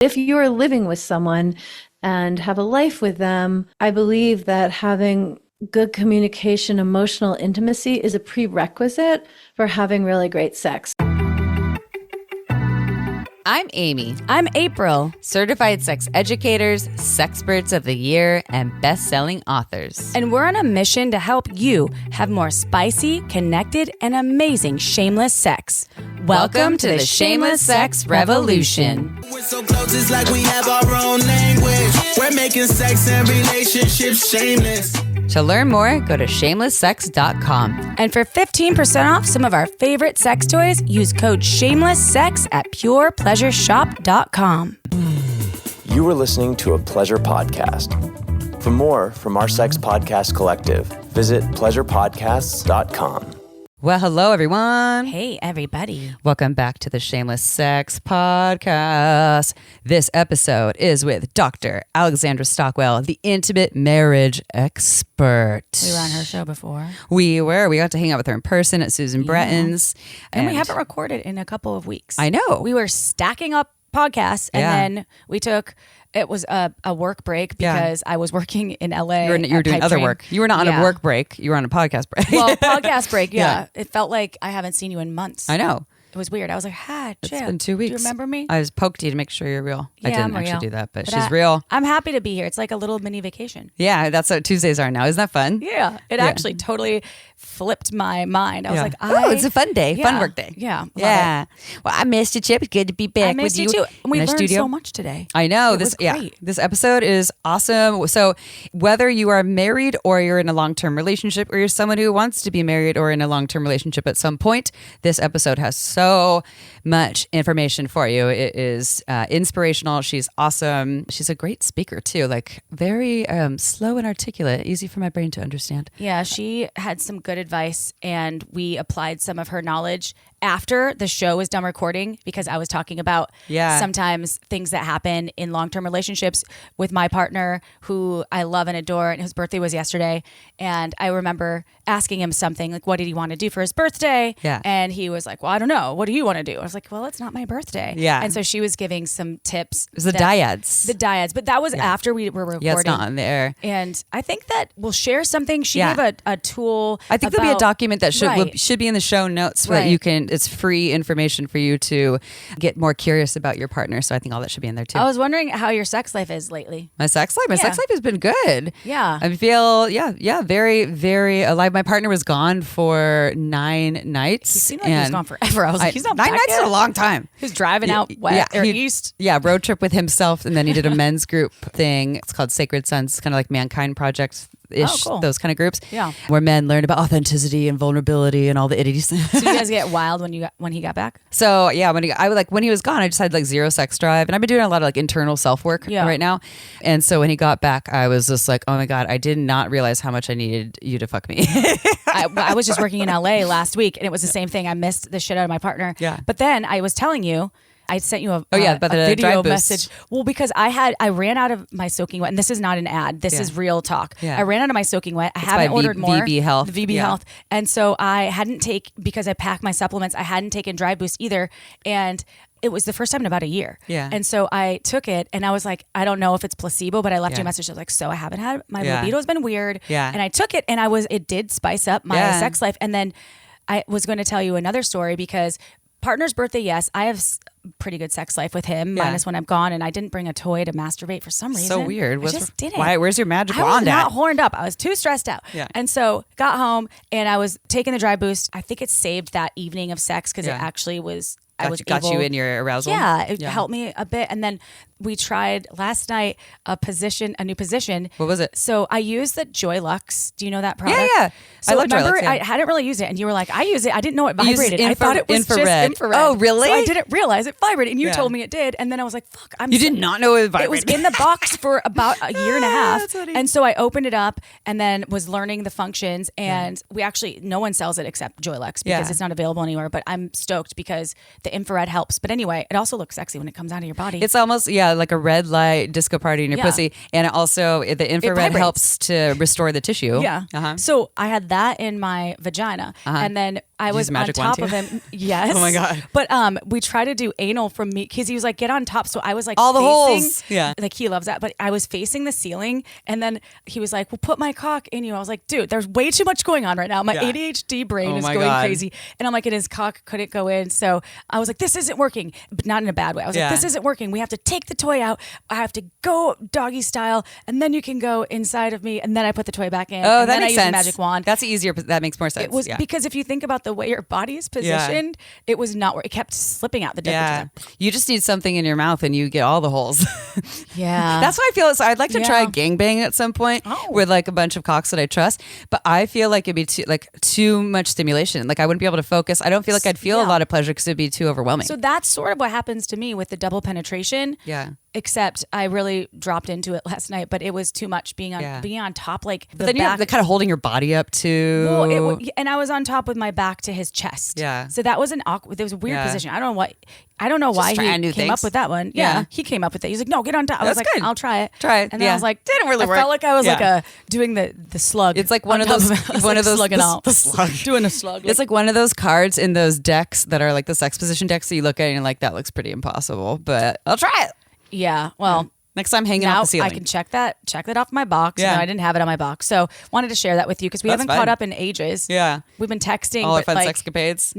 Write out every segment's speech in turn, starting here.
If you are living with someone and have a life with them, I believe that having good communication, emotional intimacy is a prerequisite for having really great sex. I'm Amy. I'm April. Certified sex educators, sexperts of the year, and best-selling authors. And we're on a mission to help you have more spicy, connected, and amazing shameless sex. Welcome to the Shameless Sex Revolution. We're so close, it's like we have our own language. We're making sex and relationships shameless. To learn more, go to shamelesssex.com. And for 15% off some of our favorite sex toys, use code SHAMELESSSEX at purepleasureshop.com. You were listening to a pleasure podcast. For more from our sex podcast collective, visit pleasurepodcasts.com. Well, hello, everyone. Hey, everybody. Welcome back to the Shameless Sex Podcast. This episode is with Dr. Alexandra Stockwell, the intimate marriage expert. We were on her show before. We got to hang out with her in person at Susan Bretton's. And we haven't recorded in a couple of weeks. I know. We were stacking up podcasts, and then we took... It was a work break because I was working in LA. You were doing other work. You were not on a work break. You were on a podcast break. Well, podcast break, yeah. It felt like I haven't seen you in months. I know. It was weird. I was like, hi, chill. It's been 2 weeks. Do you remember me? I was poked you to make sure you're real. Yeah, I didn't I'm actually real. do that, but she's real. I'm happy to be here. It's like a little mini vacation. Yeah, that's what Tuesdays are now. Isn't that fun? Yeah. It actually totally flipped my mind. I was like, it's a fun day. Fun work day. Yeah. Yeah. Well, I missed you, Chip. It's good to be back with you. I missed you too. And we in the learned studio. so much today. I know. It was great. This episode is awesome. So whether you are married or you're in a long-term relationship or you're someone who wants to be married or in a long-term relationship at some point, this episode has so much information for you. It is inspirational. She's awesome. She's a great speaker too, like very slow and articulate, easy for my brain to understand. Yeah, she had some good advice, and we applied some of her knowledge after the show was done recording, because I was talking about sometimes things that happen in long-term relationships with my partner, who I love and adore, and his birthday was yesterday. And I remember asking him something like, what did he want to do for his birthday? Yeah. And he was like, well, I don't know. What do you want to do? I was like, well, it's not my birthday. Yeah. And so she was giving some tips. It was the dyads. The dyads. But that was after we were recording. Yeah, it's not on there. And I think that we'll share something. She gave a tool. I think there'll be a document that should be in the show notes so that you can, it's free information for you to get more curious about your partner. So I think all that should be in there too. I was wondering how your sex life is lately. My sex life has been good. Yeah. I feel, very, very alive. My partner was gone for 9 nights. He seemed like he was gone forever. I was like, he's not 9 back nights yet. is a long time. He was driving out west or east. Yeah, road trip with himself. And then he did a men's group thing. It's called Sacred Sons. It's kind of like Mankind Project. Cool. Those kind of groups, Yeah. where men learn about authenticity and vulnerability and all the itties. So you guys get wild when he got back? So yeah, when he was gone, I just had like zero sex drive, and I've been doing a lot of like internal self work right now. And so when he got back, I was just like, oh my God, I did not realize how much I needed you to fuck me. I was just working in LA last week, and it was the same thing. I missed the shit out of my partner. Yeah. But then I was telling you, I sent you a about the video drive boost. message. Well, because I ran out of my soaking wet, and this is not an ad. This is real talk. Yeah. I ran out of my soaking wet. I haven't ordered more. VB Health. The VB Health. And so I hadn't because I packed my supplements, I hadn't taken Drive Boost either. And it was the first time in about a year. Yeah. And so I took it, and I was like, I don't know if it's placebo, but I left you a message. I was like, so I haven't had, my libido's been weird. Yeah. And I took it, and it did spice up my sex life. And then I was going to tell you another story, because partner's birthday, yes, I have pretty good sex life with him, minus when I'm gone, and I didn't bring a toy to masturbate for some reason. So weird. I just didn't. Why? Where's your magic I was wand at? not horned up. I was too stressed out. Yeah. And so got home, and I was taking the Dry Boost. I think it saved that evening of sex, because it actually was. Got you in your arousal. Yeah, it helped me a bit. And then we tried last night a new position. What was it? So I used the Joy Lux. Do you know that product? Yeah. So I love Joy remember, Lux, yeah. I hadn't really used it, and you were like, I use it. I didn't know it You used vibrated. I thought it was just infrared. Oh, really? So I didn't realize it vibrated, and you told me it did. And then I was like, fuck. You did not know it vibrated. It was in the box for about a year and a half. That's funny. And so I opened it up and then was learning the functions. And no one sells it except Joy Lux, because it's not available anywhere. But I'm stoked because the infrared helps. But anyway, it also looks sexy when it comes out of your body. It's almost, like a red light disco party in your pussy. And it also, the infrared helps to restore the tissue. Yeah. Uh-huh. So I had that in my vagina. And then I was use on magic top wand of too? him. Yes. Oh my God. But we tried to do anal from me because he was like, get on top. So I was like, All the facing, holes. Yeah. Like he loves that. But I was facing the ceiling, and then he was like, well, put my cock in you. I was like, dude, there's way too much going on right now. My Yeah. ADHD brain Oh is my going God. crazy. And I'm like, and his cock couldn't go in. So I was like, this isn't working, but not in a bad way. I was Yeah. like, this isn't working. We have to take the toy out. I have to go doggy style, and then you can go inside of me. And then I put the toy back in. Oh, and that then makes I used sense. the magic wand. That's easier. That makes more sense. It was because if you think about the way your body is positioned, it was not where it kept slipping out the dick. Yeah. You just need something in your mouth and you get all the holes. Yeah. That's why I feel. So I'd like to try a Yeah. gangbang at some point with like a bunch of cocks that I trust. But I feel like it'd be too much stimulation. Like I wouldn't be able to focus. I don't feel like I'd feel a lot of pleasure because it'd be too overwhelming. So that's sort of what happens to me with the double penetration. Yeah. Except I really dropped into it last night, but it was too much being on top, like But then you're kind of holding your body up too. Well, and I was on top with my back to his chest. Yeah. So that was an awkward. There was a weird Yeah. position. I don't know why he trying came new things. up with that one. Yeah. He came up with it. He's like, no, get on top. I was That's like, good. I'll try it. Try it. And then Yeah. I was like, Didn't really I work. felt like I was Yeah. doing the slug. It's like one on of those- top it. I was one of those- slugging the- out. the slug. Doing a slug. It's like one of those cards in those decks that are like the sex position decks that you look at and you're like, that looks pretty impossible, but I'll try it. yeah. Well. Next time hanging Now off the ceiling. I can check that off my box. Yeah. No, I didn't have it on my box. So wanted to share that with you because we That's haven't fun. caught up in ages. Yeah. We've been texting. All our but fun sexcapades.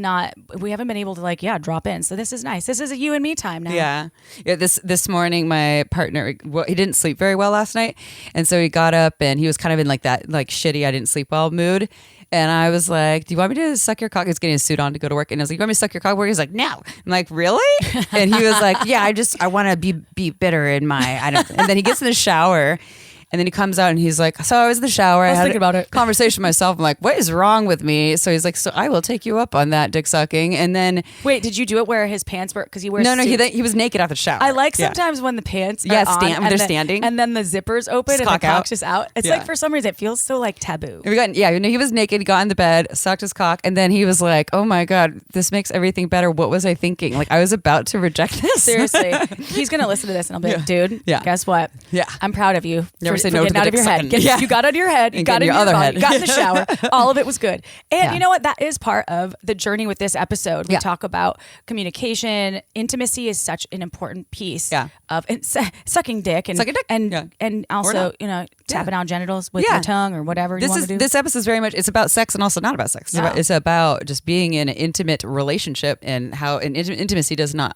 we haven't been able to drop in. So this is nice. This is a you and me time now. Yeah. This morning, my partner, he didn't sleep very well last night. And so he got up and he was kind of in like that shitty, I didn't sleep well mood. And I was like, do you want me to suck your cock? He's getting a suit on to go to work. And I was like, you want me to suck your cock? He's like, no. I'm like, really? And he was like, yeah, I want to be bitter in my, and then he gets in the shower. And then he comes out and he's like, so I was in the shower. I was had thinking about it. Conversation with myself. I'm like, what is wrong with me? So he's like, so I will take you up on that dick sucking. And then Wait, did you do it where his pants were? Because he wears no, suits. he was naked after the shower. I like Yeah. sometimes when the pants Yeah, are on when and they're then- standing. and then the zippers open and the cock out. cock's just out. It's Yeah. like for some reason it feels so like taboo. He was naked. He got in the bed, sucked his cock, and then he was like, "Oh my god, this makes everything better. What was I thinking? Like I was about to reject this." Seriously, he's gonna listen to this and I'll be like, dude, Yeah. guess what? Yeah. I'm proud of you. Never say for no to getting the out of dick your head. sucking. Yeah. You got out of your head. You And got getting in your your other body. head. You got in the shower. All of it was good. And Yeah. you know what? That is part of the journey with this episode. We Yeah. talk about communication. Intimacy is such an important piece Yeah. of sucking dick and Sucking dick. and Yeah. and Or also not. tapping out genitals with Yeah. your tongue or whatever you want to do. This episode is very much it's about sex and also not about sex. No. It's about just being in an intimate relationship and how intimacy does not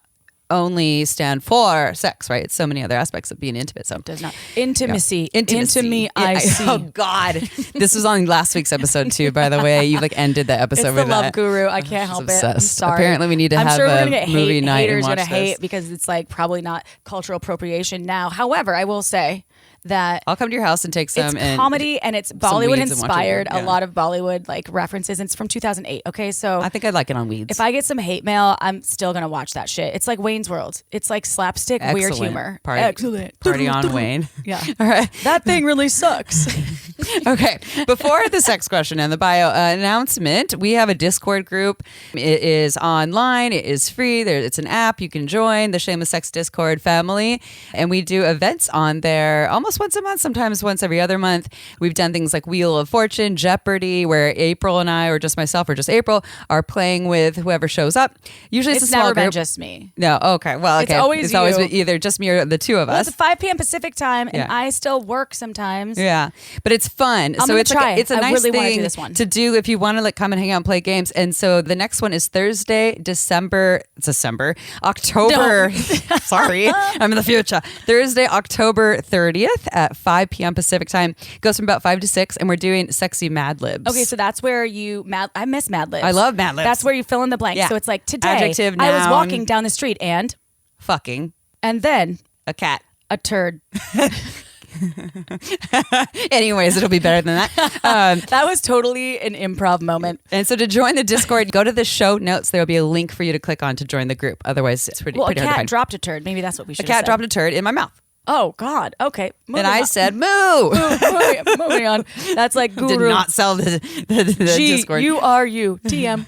only stand for sex, right? It's so many other aspects of being intimate. So Does not intimacy. Intimacy. Into me, I see. Oh God, this was on last week's episode too. By the way, you ended the episode It's the with love that. guru. I can't help it. I'm obsessed. sorry. Apparently we need to I'm have sure we're a gonna get movie night and haters watch gonna this. hate because it's probably not cultural appropriation now. However, I will say that I'll come to your house and take some. it's and comedy and it's Bollywood weeds and watch it. inspired. Yeah. A lot of Bollywood references. And it's from 2008. Okay, so I think I'd like it on weeds. if I get some hate mail, I'm still gonna watch that shit. It's like Wayne's World. It's like slapstick weird Excellent. humor. Party, Excellent. Party on Wayne. Yeah. All right. That thing really sucks. Okay. Before the sex question and the bio announcement, we have a Discord group. It is online. It is free. It's an app. You can join the Shameless Sex Discord family. And we do events on there almost once a month, sometimes once every other month. We've done things like Wheel of Fortune, Jeopardy, where April and I, or just myself or just April, are playing with whoever shows up. Usually it's a It's small never been group. just me. No. Okay. Well, It's okay. always it's always you. been either just me or the two of Well, us. it's 5 p.m. Pacific time, and Yeah. I still work sometimes. Yeah, but it's fun. I'm so gonna it's try it. it's a I nice really wanna do thing this one. to do if you want to come and hang out and play games. And so the next one is Thursday, October. Sorry, I'm in the future. Thursday, October 30th at 5 p.m. Pacific time. Goes from about 5 to 6, and we're doing sexy Mad Libs. Okay, so that's where I miss Mad Libs. I love Mad Libs. That's where you fill in the blank. Yeah. So it's like today, Adjective, I was noun. walking down the street and fucking then a cat. a turd. Anyways, it'll be better than that. That was totally an improv moment. And so to join the Discord, go to the show notes. There will be a link for you to click on to join the group. Otherwise, it's pretty Well, a hard to cat find. dropped a turd. Maybe that's what we A should cat have said. dropped a turd in my mouth. Oh, God. Okay. And I said, moo. Moving on. That's like guru. Did not sell the G, Discord. you are you. TM.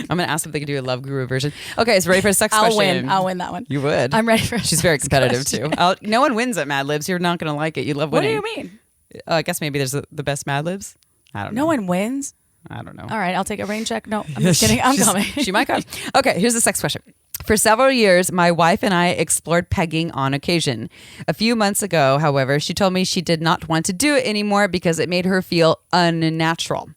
I'm going to ask if they can do a Love Guru version. Okay, so ready for a sex I'll question? win. I'll win that one. You would. I'm ready for She's very competitive too. No one wins at Mad Libs. You're not going to like it. You love What do winning. you mean? I guess maybe there's the best Mad Libs. I don't know. No one wins? I don't know. All right, I'll take a rain check. No, I'm just kidding. I'm coming. She might come. Okay, here's the next question. For several years, my wife and I explored pegging on occasion. A few months ago, however, she told me she did not want to do it anymore because it made her feel unnatural.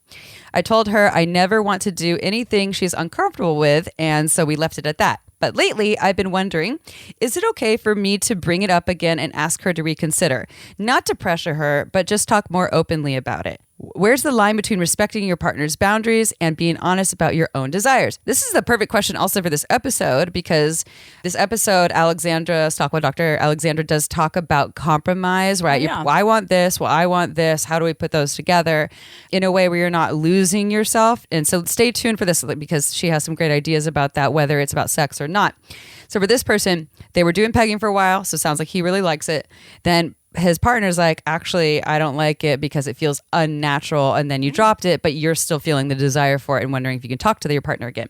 I told her I never want to do anything she's uncomfortable with, and so we left it at that. But lately, I've been wondering, is it okay for me to bring it up again and ask her to reconsider? Not to pressure her, but just talk more openly about it. Where's the line between respecting your partner's boundaries and being honest about your own desires? This is the perfect question also for this episode, because this episode, Alexandra Stockwell, Dr. Alexandra, does talk about compromise, right? Yeah. I want this, well, I want this. How do we put those together in a way where you're not losing yourself? And so stay tuned for this, because she has some great ideas about that, whether it's about sex or not. So for this person, they were doing pegging for a while, so it sounds like he really likes it. Then his partner's like, actually, I don't like it because it feels unnatural. And then you dropped it, but you're still feeling the desire for it and wondering if you can talk to your partner again.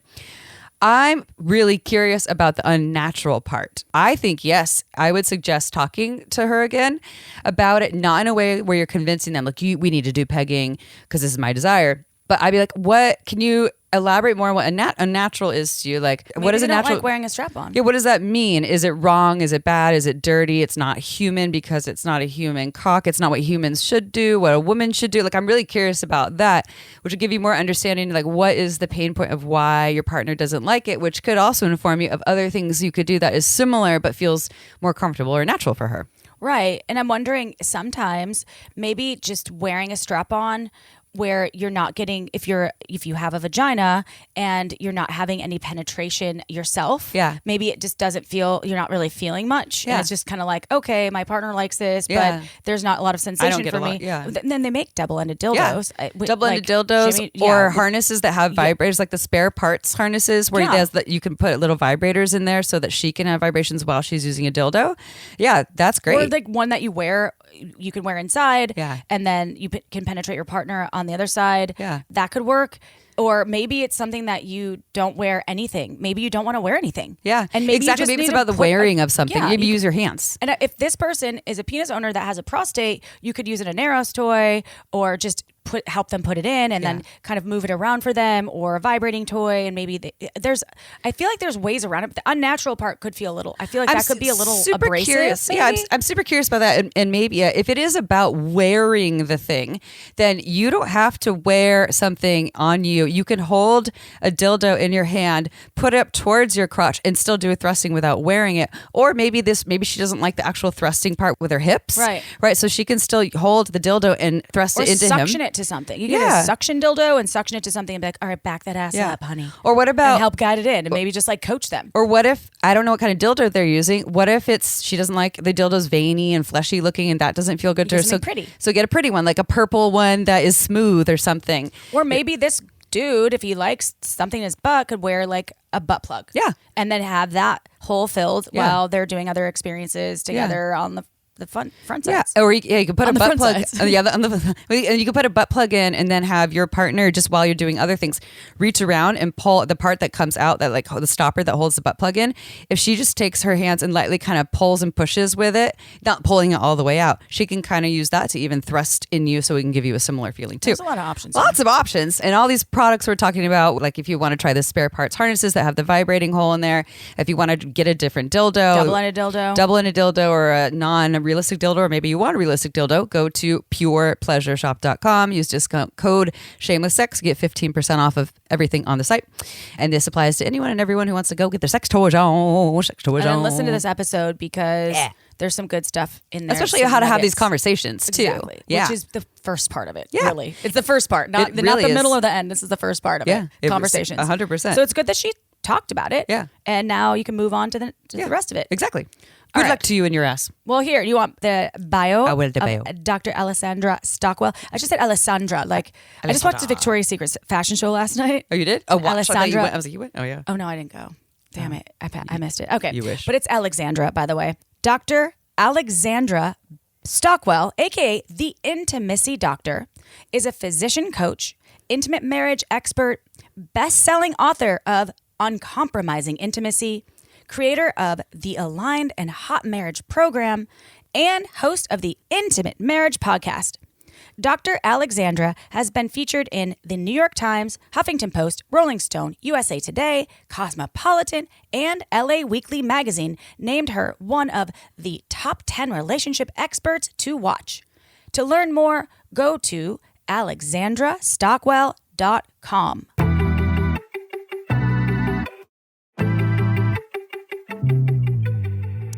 I'm really curious about the unnatural part. I think, yes, I would suggest talking to her again about it, not in a way where you're convincing them, like, we need to do pegging because this is my desire. But I'd be like, what, can you elaborate more on what unnatural is to you? Like, Maybe what is they a don't natural? like wearing a strap on. Yeah, what does that mean? Is it wrong? Is it bad? Is it dirty? It's not human because it's not a human cock. It's not what humans should do, what a woman should do. Like, I'm really curious about that, which will give you more understanding, like, what is the pain point of why your partner doesn't like it, which could also inform you of other things you could do that is similar but feels more comfortable or natural for her. Right. And I'm wondering, sometimes maybe just wearing a strap on where you're not getting, if you have a vagina and you're not having any penetration yourself, maybe it just doesn't feel, you're not really feeling much. And it's just kind of like, okay, my partner likes this, but there's not a lot of sensation for me. Then they make double-ended dildos. Double-ended dildos or harnesses that have vibrators, like the spare parts harnesses where you can put little vibrators in there so that she can have vibrations while she's using a dildo. Yeah, that's great. Or like one that you can wear inside, and then you can penetrate your partner on the other side. That could work. Or maybe it's something that you don't wear anything. Maybe you don't want to wear anything. And maybe exactly. Maybe it's about the wearing of something. Maybe use your hands. And if this person is a penis owner that has a prostate, you could use an Aneros toy, or just help them put it in and then kind of move it around for them, or a vibrating toy. And maybe I feel like there's ways around it. But the unnatural part could feel I feel like that could be a little super abrasive. Curious. Yeah, I'm super curious about that. And maybe if it is about wearing the thing, then you don't have to wear something on you. You can hold a dildo in your hand, put it up towards your crotch, and still do a thrusting without wearing it. Or maybe she doesn't like the actual thrusting part with her hips. Right. So she can still hold the dildo and thrust it into him. Or suction it to something. You get a suction dildo and suction it to something and be like, all right, back that ass up, honey. Or what about... And help guide it in, and maybe just like coach them. Or what if, I don't know what kind of dildo they're using. What if she doesn't like the dildo's veiny and fleshy looking and that doesn't feel good to her. So pretty. So get a pretty one, like a purple one that is smooth or something. Or maybe this dude, if he likes something in his butt, could wear like a butt plug. And then have that hole filled while they're doing other experiences together on the front sides. Or you can put a butt plug. And you can put a butt plug in, and then have your partner, just while you're doing other things, reach around and pull the part that comes out, that like the stopper that holds the butt plug in. If she just takes her hands and lightly kind of pulls and pushes with it, not pulling it all the way out, she can kind of use that to even thrust in you, so we can give you a similar feeling too. There's a lot of options. Lots of options. And all these products we're talking about, like if you want to try the spare parts harnesses that have the vibrating hole in there, if you want to get a different dildo, double-ended dildo, or a non-realistic dildo, or maybe you want a realistic dildo, go to purepleasureshop.com, use discount code Shameless Sex, get 15% off of everything on the site. And this applies to anyone and everyone who wants to go get their sex toys on. And then listen to this episode, because there's some good stuff in there. Especially how to have these conversations too. Exactly. Which is the first part of it, really. It's the first part, not the middle or the end. This is the first part of it. Conversations. 100%. So it's good that she talked about it. And now you can move on to the rest of it. Exactly. Good luck to you and your ass. Well, here, you want the bio? I will the bio. Dr. Alexandra Stockwell. I just said Alessandra. I just watched the Victoria's Secret fashion show last night. Oh, you did? Oh, wow. Alessandra. I was like, you went? Oh, yeah. Oh, no, I didn't go. Damn it. I missed it. Okay. You wish. But it's Alexandra, by the way. Dr. Alexandra Stockwell, a.k.a. the Intimacy Doctor, is a physician coach, intimate marriage expert, best-selling author of Uncompromising Intimacy, creator of the Aligned and Hot Marriage program, and host of the Intimate Marriage podcast. Dr. Alexandra has been featured in the New York Times, Huffington Post, Rolling Stone, USA Today, Cosmopolitan, and LA Weekly magazine named her one of the top 10 relationship experts to watch. To learn more, go to alexandrastockwell.com.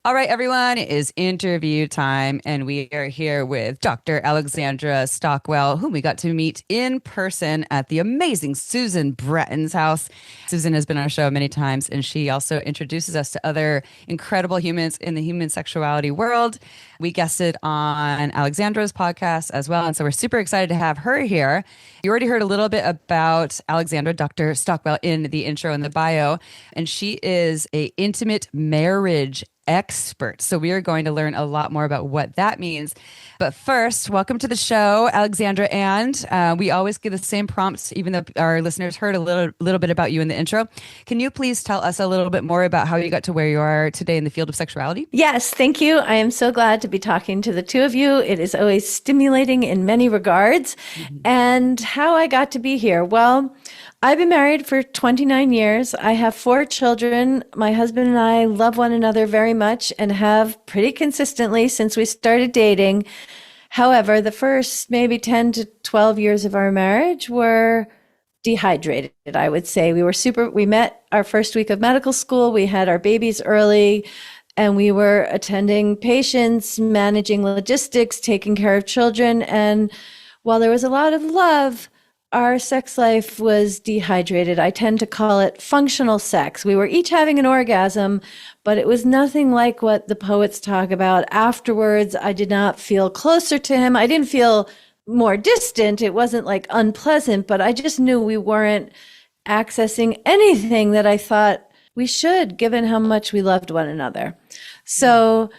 All right, everyone, it is interview time, and we are here with Dr. Alexandra Stockwell, whom we got to meet in person at the amazing Susan Bretton's house. Susan has been on our show many times, and she also introduces us to other incredible humans in the human sexuality world. We guested on Alexandra's podcast as well, and so we're super excited to have her here. You already heard a little bit about Alexandra, Dr. Stockwell, in the intro and the bio, and she is an intimate marriage expert. So we are going to learn a lot more about what that means. But first, welcome to the show, Alexandra. And we always give the same prompts, even though our listeners heard a little bit about you in the intro. Can you please tell us a little bit more about how you got to where you are today in the field of sexuality? Yes, thank you. I am so glad to be talking to the two of you. It is always stimulating in many regards. And how I got to be here. Well, I've been married for 29 years. I have 4 children. My husband and I love one another very much and have pretty consistently since we started dating. However, the first maybe 10 to 12 years of our marriage were dehydrated, I would say. We met our first week of medical school. We had our babies early, and we were attending patients, managing logistics, taking care of children. And while there was a lot of love, our sex life was dehydrated. I tend to call it functional sex. We were each having an orgasm, but it was nothing like what the poets talk about. Afterwards, I did not feel closer to him. I didn't feel more distant. It wasn't like unpleasant, but I just knew we weren't accessing anything that I thought we should, given how much we loved one another. So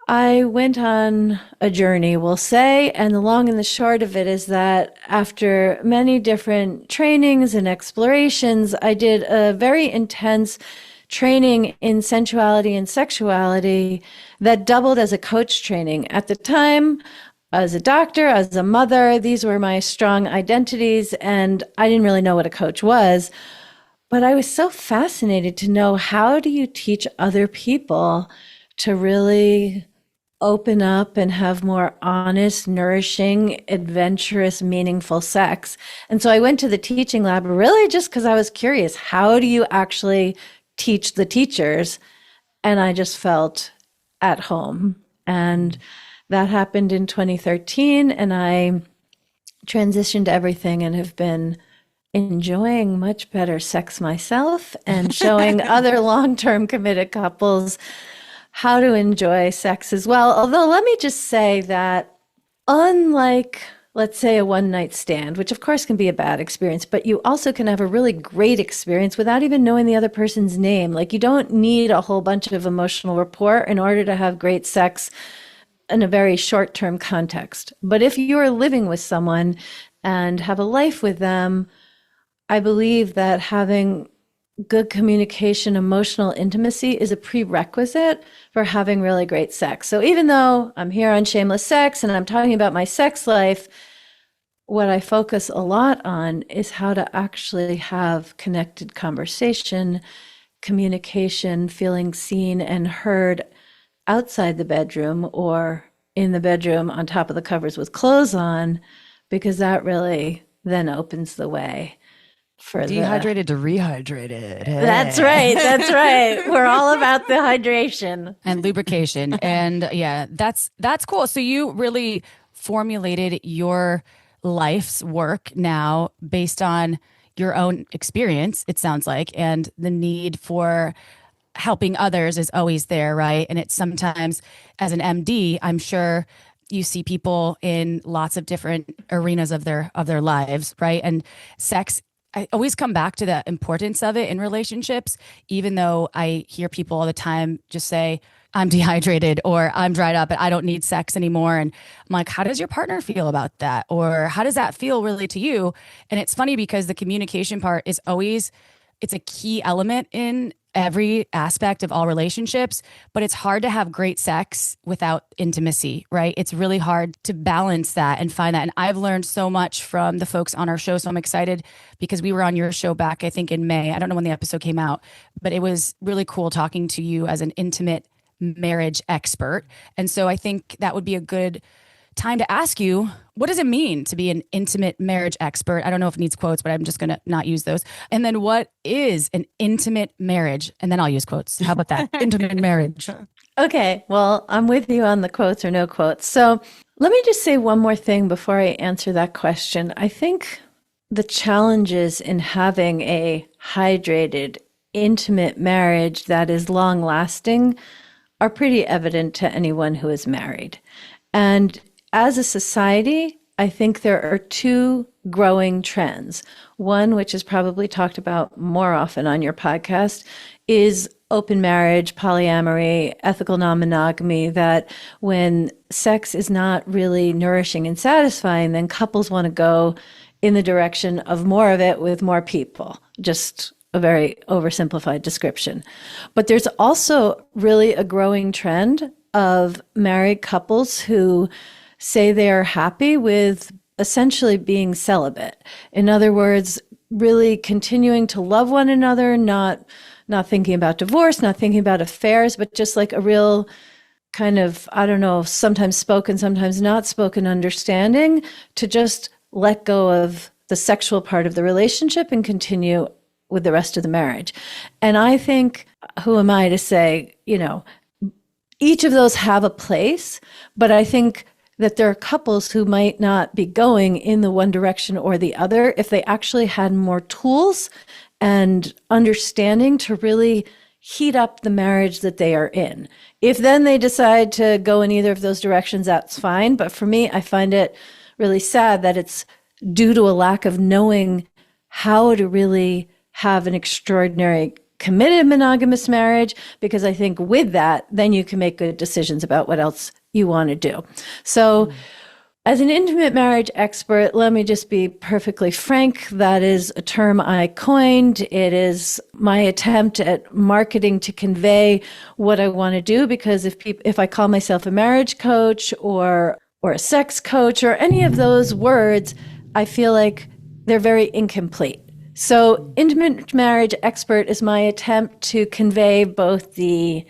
I went on a journey, we'll say, and the long and the short of it is that after many different trainings and explorations, I did a very intense training in sensuality and sexuality that doubled as a coach training. At the time, as a doctor, as a mother, these were my strong identities, and I didn't really know what a coach was. But I was so fascinated to know, how do you teach other people to really open up and have more honest, nourishing, adventurous, meaningful sex? And so I went to the teaching lab really just because I was curious, how do you actually teach the teachers? And I just felt at home. And that happened in 2013, and I transitioned everything and have been enjoying much better sex myself and showing other long-term committed couples how to enjoy sex as well. Although let me just say that unlike, let's say, a one-night stand, which of course can be a bad experience, but you also can have a really great experience without even knowing the other person's name. Like, you don't need a whole bunch of emotional rapport in order to have great sex in a very short-term context. But if you are living with someone and have a life with them, I believe that having good communication, emotional intimacy is a prerequisite for having really great sex. So even though I'm here on Shameless Sex and I'm talking about my sex life, what I focus a lot on is how to actually have connected conversation, communication, feeling seen and heard outside the bedroom or in the bedroom on top of the covers with clothes on, because that really then opens the way for dehydrated to rehydrated. Hey. That's right. That's right. We're all about the hydration and lubrication. And yeah, that's cool. So you really formulated your life's work now based on your own experience, it sounds like, and the need for helping others is always there, right? And it's sometimes, as an MD, I'm sure you see people in lots of different arenas of their lives, right? And sex, I always come back to the importance of it in relationships, even though I hear people all the time just say, I'm dehydrated or I'm dried up and I don't need sex anymore. And I'm like, how does your partner feel about that? Or how does that feel really to you? And it's funny because the communication part is always, it's a key element in every aspect of all relationships, but it's hard to have great sex without intimacy, right? It's really hard to balance that and find that. And I've learned so much from the folks on our show. So I'm excited because we were on your show back, I think in May. I don't know when the episode came out, but it was really cool talking to you as an intimate marriage expert. And so I think that would be a good time to ask you, what does it mean to be an intimate marriage expert? I don't know if it needs quotes, but I'm just going to not use those. And then what is an intimate marriage? And then I'll use quotes. How about that? Intimate marriage. Okay, well, I'm with you on the quotes or no quotes. So let me just say one more thing before I answer that question. I think the challenges in having a hydrated, intimate marriage that is long lasting are pretty evident to anyone who is married. And as a society, I think there are two growing trends. One, which is probably talked about more often on your podcast, is open marriage, polyamory, ethical non-monogamy, that when sex is not really nourishing and satisfying, then couples want to go in the direction of more of it with more people. Just a very oversimplified description. But there's also really a growing trend of married couples who say they are happy with essentially being celibate. In other words, really continuing to love one another, not thinking about divorce, not thinking about affairs, but just like a real kind of, I don't know, sometimes spoken, sometimes not spoken understanding to just let go of the sexual part of the relationship and continue with the rest of the marriage. And I think, who am I to say, each of those have a place, but I think that there are couples who might not be going in the one direction or the other if they actually had more tools and understanding to really heat up the marriage that they are in. If then they decide to go in either of those directions, that's fine. But for me, I find it really sad that it's due to a lack of knowing how to really have an extraordinary committed monogamous marriage, because I think with that, then you can make good decisions about what else you want to do. So as an intimate marriage expert, let me just be perfectly frank. That is a term I coined. It is my attempt at marketing to convey what I want to do, because if I call myself a marriage coach or a sex coach or any of those words, I feel like they're very incomplete. So intimate marriage expert is my attempt to convey both the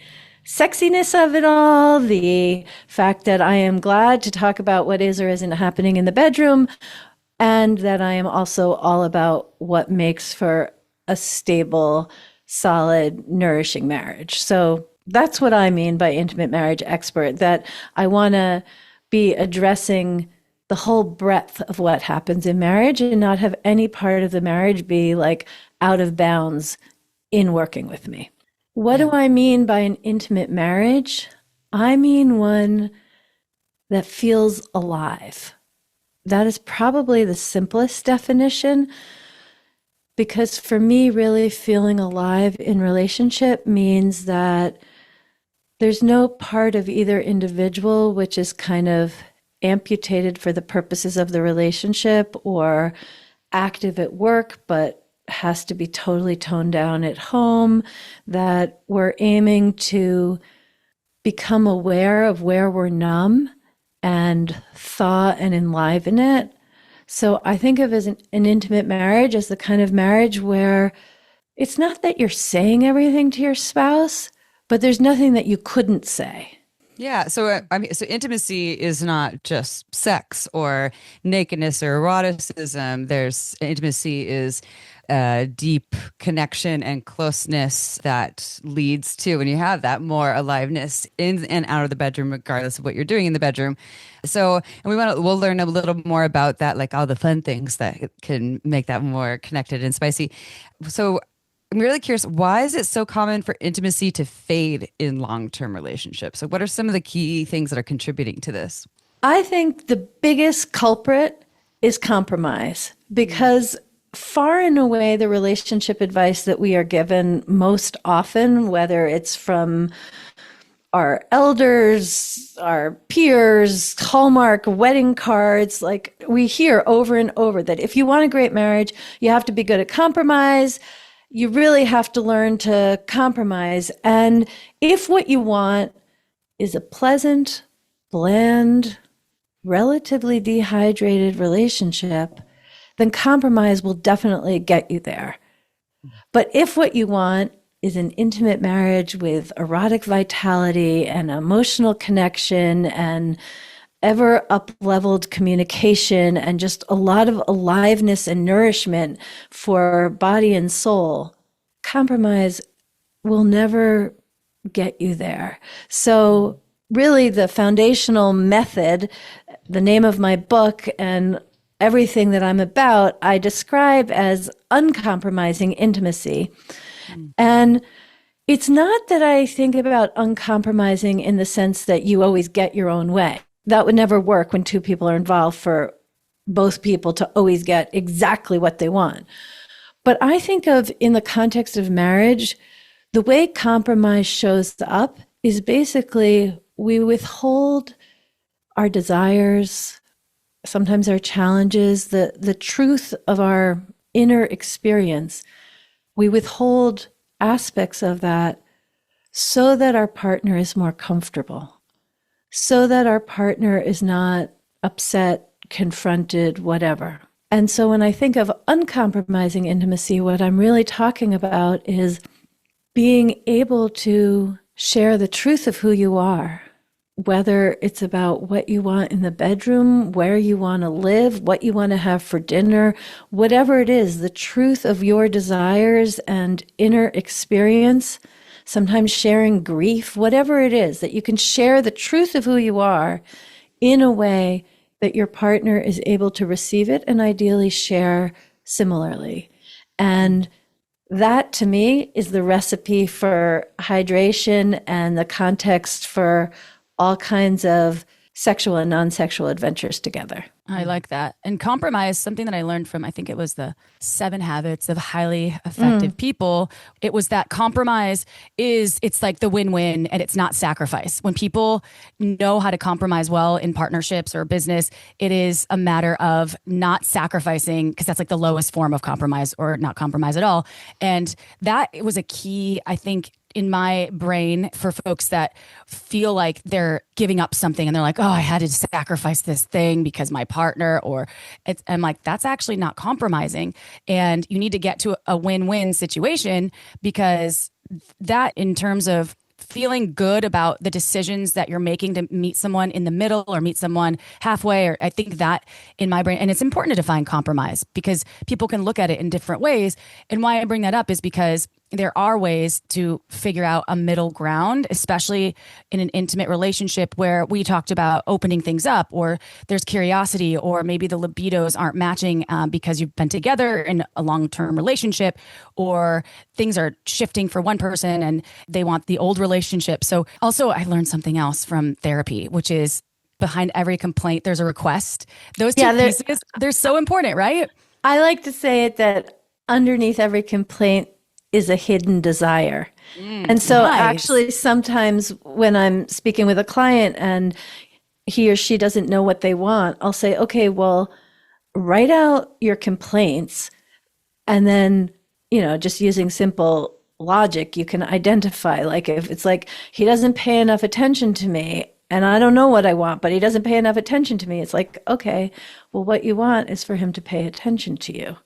sexiness of it all, the fact that I am glad to talk about what is or isn't happening in the bedroom, and that I am also all about what makes for a stable, solid, nourishing marriage. So that's what I mean by intimate marriage expert, that I want to be addressing the whole breadth of what happens in marriage and not have any part of the marriage be like out of bounds in working with me. What do I mean by an intimate marriage? I mean one that feels alive. That is probably the simplest definition, because for me, really feeling alive in relationship means that there's no part of either individual which is kind of amputated for the purposes of the relationship or active at work, but has to be totally toned down at home, that we're aiming to become aware of where we're numb and thaw and enliven it. So I think of as an intimate marriage as the kind of marriage where it's not that you're saying everything to your spouse, but there's nothing that you couldn't say. Yeah. So, so intimacy is not just sex or nakedness or eroticism. Intimacy is deep connection and closeness that leads to, when you have that, more aliveness in and out of the bedroom, regardless of what you're doing in the bedroom. So, and we'll learn a little more about that, like all the fun things that can make that more connected and spicy. So I'm really curious, why is it so common for intimacy to fade in long-term relationships? So what are some of the key things that are contributing to this? I think the biggest culprit is compromise, because far and away the relationship advice that we are given most often, whether it's from our elders, our peers, Hallmark wedding cards, like we hear over and over that if you want a great marriage, you have to be good at compromise. you really have to learn to compromise. And if what you want is a pleasant, bland, relatively dehydrated relationship, then compromise will definitely get you there. But if what you want is an intimate marriage with erotic vitality and emotional connection and ever up-leveled communication and just a lot of aliveness and nourishment for body and soul, compromise will never get you there. So really the foundational method, the name of my book and everything that I'm about, I describe as uncompromising intimacy. And it's not that I think about uncompromising in the sense that you always get your own way. That would never work when two people are involved for both people to always get exactly what they want. But I think of, in the context of marriage, the way compromise shows up is basically we withhold our desires, sometimes our challenges, the truth of our inner experience. We withhold aspects of that so that our partner is more comfortable, so that our partner is not upset, confronted, whatever. And so when I think of uncompromising intimacy, what I'm really talking about is being able to share the truth of who you are, whether it's about what you want in the bedroom, where you want to live, what you want to have for dinner, whatever it is, the truth of your desires and inner experience, sometimes sharing grief, whatever it is, that you can share the truth of who you are in a way that your partner is able to receive it and ideally share similarly. And that, to me, is the recipe for hydration and the context for all kinds of sexual and non-sexual adventures together. I like that. And compromise, something that I learned from, I think it was the 7 Habits of Highly Effective People. It was that compromise it's like the win-win and it's not sacrifice. When people know how to compromise well in partnerships or business, it is a matter of not sacrificing, because that's like the lowest form of compromise, or not compromise at all. And that was a key, I think, in my brain for folks that feel like they're giving up something and they're like, oh, I had to sacrifice this thing because my partner, I'm like, that's actually not compromising. And you need to get to a win-win situation, because that, in terms of feeling good about the decisions that you're making to meet someone in the middle or meet someone halfway, or I think that in my brain, and it's important to define compromise because people can look at it in different ways. And why I bring that up is because there are ways to figure out a middle ground, especially in an intimate relationship where we talked about opening things up, or there's curiosity, or maybe the libidos aren't matching because you've been together in a long-term relationship, or things are shifting for one person and they want the old relationship. So also I learned something else from therapy, which is behind every complaint, there's a request. Those two pieces, they're so important, right? I like to say it that underneath every complaint is a hidden desire. And so actually sometimes when I'm speaking with a client and he or she doesn't know what they want, I'll say, okay, well, write out your complaints. And then, just using simple logic, you can identify, like if it's like, he doesn't pay enough attention to me and I don't know what I want, but he doesn't pay enough attention to me. It's like, okay, well, what you want is for him to pay attention to you.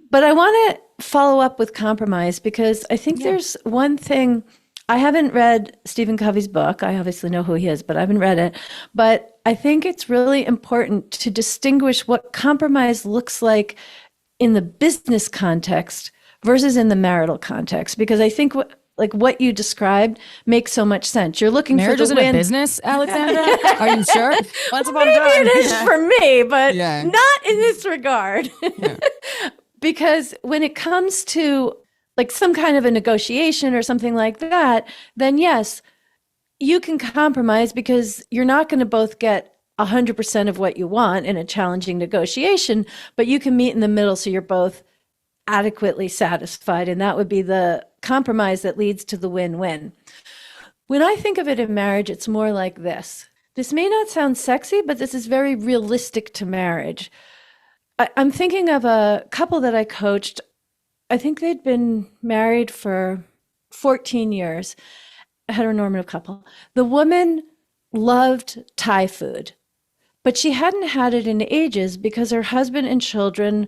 But I want to follow up with compromise because I think there's one thing. I haven't read Stephen Covey's book. I obviously know who he is, but I haven't read it. But I think it's really important to distinguish what compromise looks like in the business context versus in the marital context, because I think what you described makes so much sense. You're looking marriage for the win. Marriage isn't a business, Alexandra? Are you sure? Once upon a time. Maybe it is for me, but not in this regard. Because when it comes to like some kind of a negotiation or something like that, then yes, you can compromise because you're not going to both get 100% of what you want in a challenging negotiation, but you can meet in the middle so you're both adequately satisfied. And that would be the compromise that leads to the win-win. When I think of it in marriage, it's more like this. This may not sound sexy, but this is very realistic to marriage. I'm thinking of a couple that I coached. I think they'd been married for 14 years, a heteronormative couple. The woman loved Thai food, but she hadn't had it in ages because her husband and children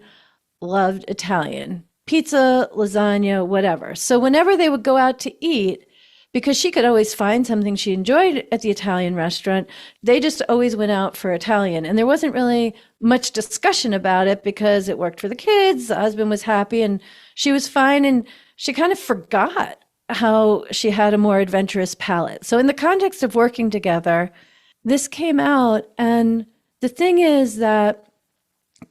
loved Italian pizza, lasagna, whatever. So whenever they would go out to eat, because she could always find something she enjoyed at the Italian restaurant, they just always went out for Italian. And there wasn't really much discussion about it because it worked for the kids. The husband was happy and she was fine. And she kind of forgot how she had a more adventurous palate. So in the context of working together, this came out. And the thing is that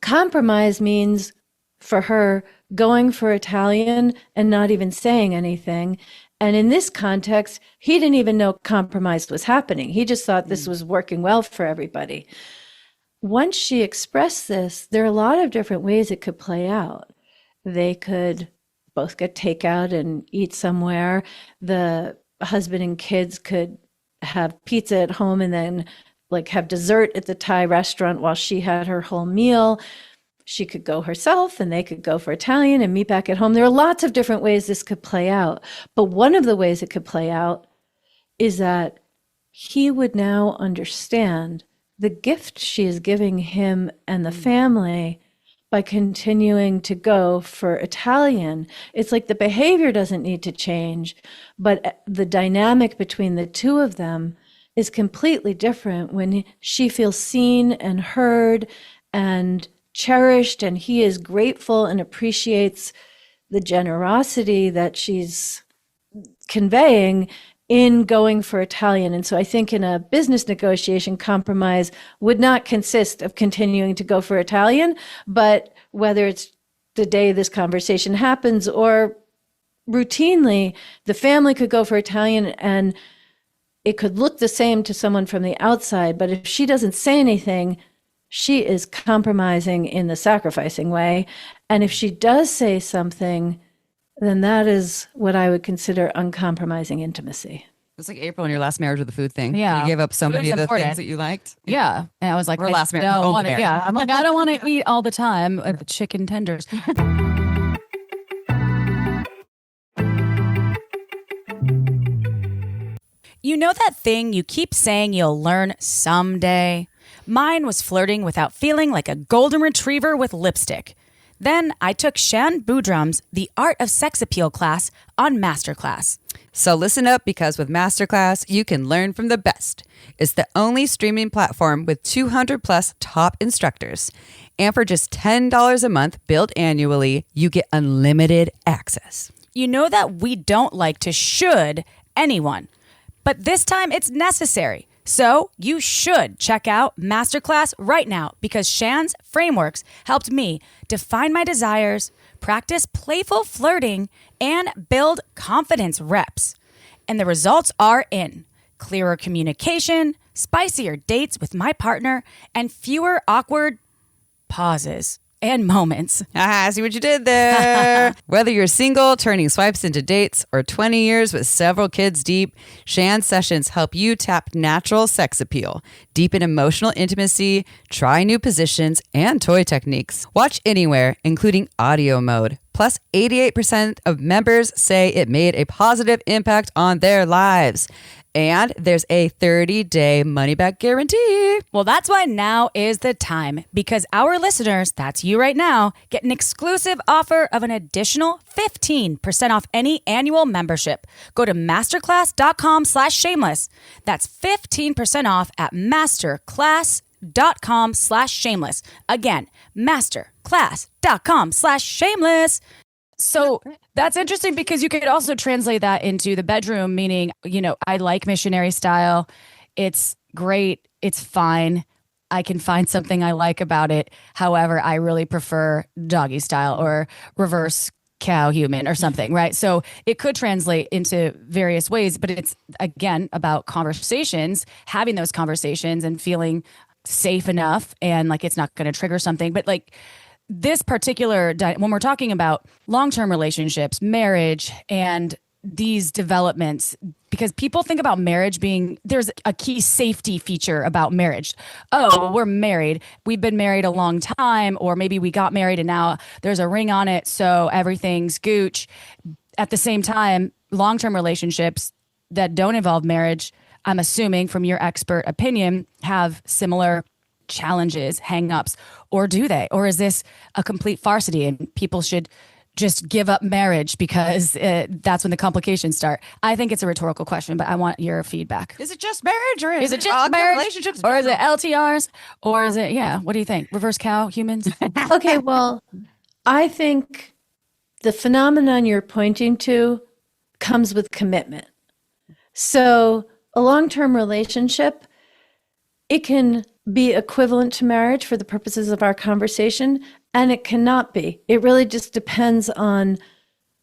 compromise means for her going for Italian and not even saying anything. And in this context, he didn't even know compromise was happening. He just thought this was working well for everybody. Once she expressed this, there are a lot of different ways it could play out. They could both get takeout and eat somewhere. The husband and kids could have pizza at home and then like have dessert at the Thai restaurant while she had her whole meal. She could go herself and they could go for Italian and meet back at home. There are lots of different ways this could play out. But one of the ways it could play out is that he would now understand the gift she is giving him and the family by continuing to go for Italian. It's like the behavior doesn't need to change, but the dynamic between the two of them is completely different when she feels seen and heard and cherished, and he is grateful and appreciates the generosity that she's conveying in going for Italian. And so I think in a business negotiation, compromise would not consist of continuing to go for Italian, but whether it's the day this conversation happens or routinely, the family could go for Italian and it could look the same to someone from the outside. But if she doesn't say anything, she is compromising in the sacrificing way. And if she does say something, then that is what I would consider uncompromising intimacy. It's like April in your last marriage with the food thing. Yeah. You gave up so many of the important. things that you liked. Yeah. And I was like, Or last marriage. Yeah. I'm like, I don't want to eat all the time chicken tenders. You know that thing you keep saying you'll learn someday? Mine was flirting without feeling like a golden retriever with lipstick. Then I took Shan Boudram's The Art of Sex Appeal class on Masterclass. So listen up, because with Masterclass, you can learn from the best. It's the only streaming platform with 200 plus top instructors. And for just $10 a month billed annually, you get unlimited access. You know that we don't like to should anyone, but this time it's necessary. So you should check out Masterclass right now, because Shan's frameworks helped me define my desires, practice playful flirting, and build confidence reps. And the results are in clearer communication, spicier dates with my partner, and fewer awkward pauses and moments. Ah, see what you did there. Whether you're single, turning swipes into dates, or 20 years with several kids deep, Shan sessions help you tap natural sex appeal, deepen emotional intimacy, try new positions and toy techniques. Watch anywhere, including audio mode. Plus, 88% of members say it made a positive impact on their lives. And there's a 30-day money-back guarantee. Well, that's why now is the time, because our listeners, that's you right now, get an exclusive offer of an additional 15% off any annual membership. Go to masterclass.com/shameless. That's 15% off at masterclass.com/shameless. Again, masterclass.com/shameless. So that's interesting, because you could also translate that into the bedroom, meaning, I like missionary style. It's great. It's fine. I can find something I like about it. However, I really prefer doggy style or reverse cow human or something, right? So it could translate into various ways, but it's, again, about conversations, having those conversations and feeling safe enough and like it's not going to trigger something. But like, this particular, when we're talking about long-term relationships, marriage, and these developments, because people think about marriage being, there's a key safety feature about marriage. Oh, we're married. We've been married a long time, or maybe we got married and now there's a ring on it, so everything's gooch. At the same time, long-term relationships that don't involve marriage, I'm assuming from your expert opinion, have similar challenges, hang-ups, or do they? Or is this a complete farcity and people should just give up marriage because that's when the complications start? I think it's a rhetorical question, but I want your feedback. Is it just marriage, or is it just marriage, relationships, or is it LTRs, or is it, yeah, what do you think? Reverse cow humans? Okay, well, I think the phenomenon you're pointing to comes with commitment. So a long-term relationship, it can be equivalent to marriage for the purposes of our conversation, and it cannot be. It really just depends on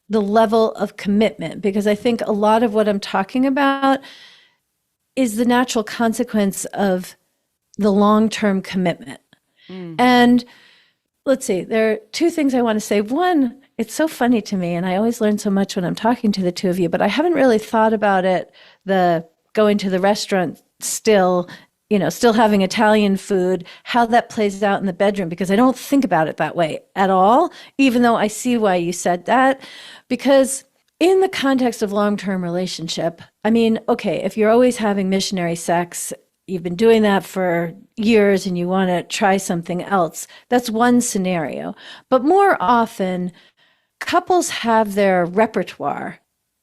the level of commitment, because I think a lot of what I'm talking about is the natural consequence of the long-term commitment. And let's see, there are two things I want to say. One, it's so funny to me, and I always learn so much when I'm talking to the two of you, but I haven't really thought about it, the going to the restaurant still, still having Italian food, how that plays out in the bedroom, because I don't think about it that way at all, even though I see why you said that. Because in the context of long-term relationship, I mean, okay, if you're always having missionary sex, you've been doing that for years and you want to try something else, that's one scenario. But more often, couples have their repertoire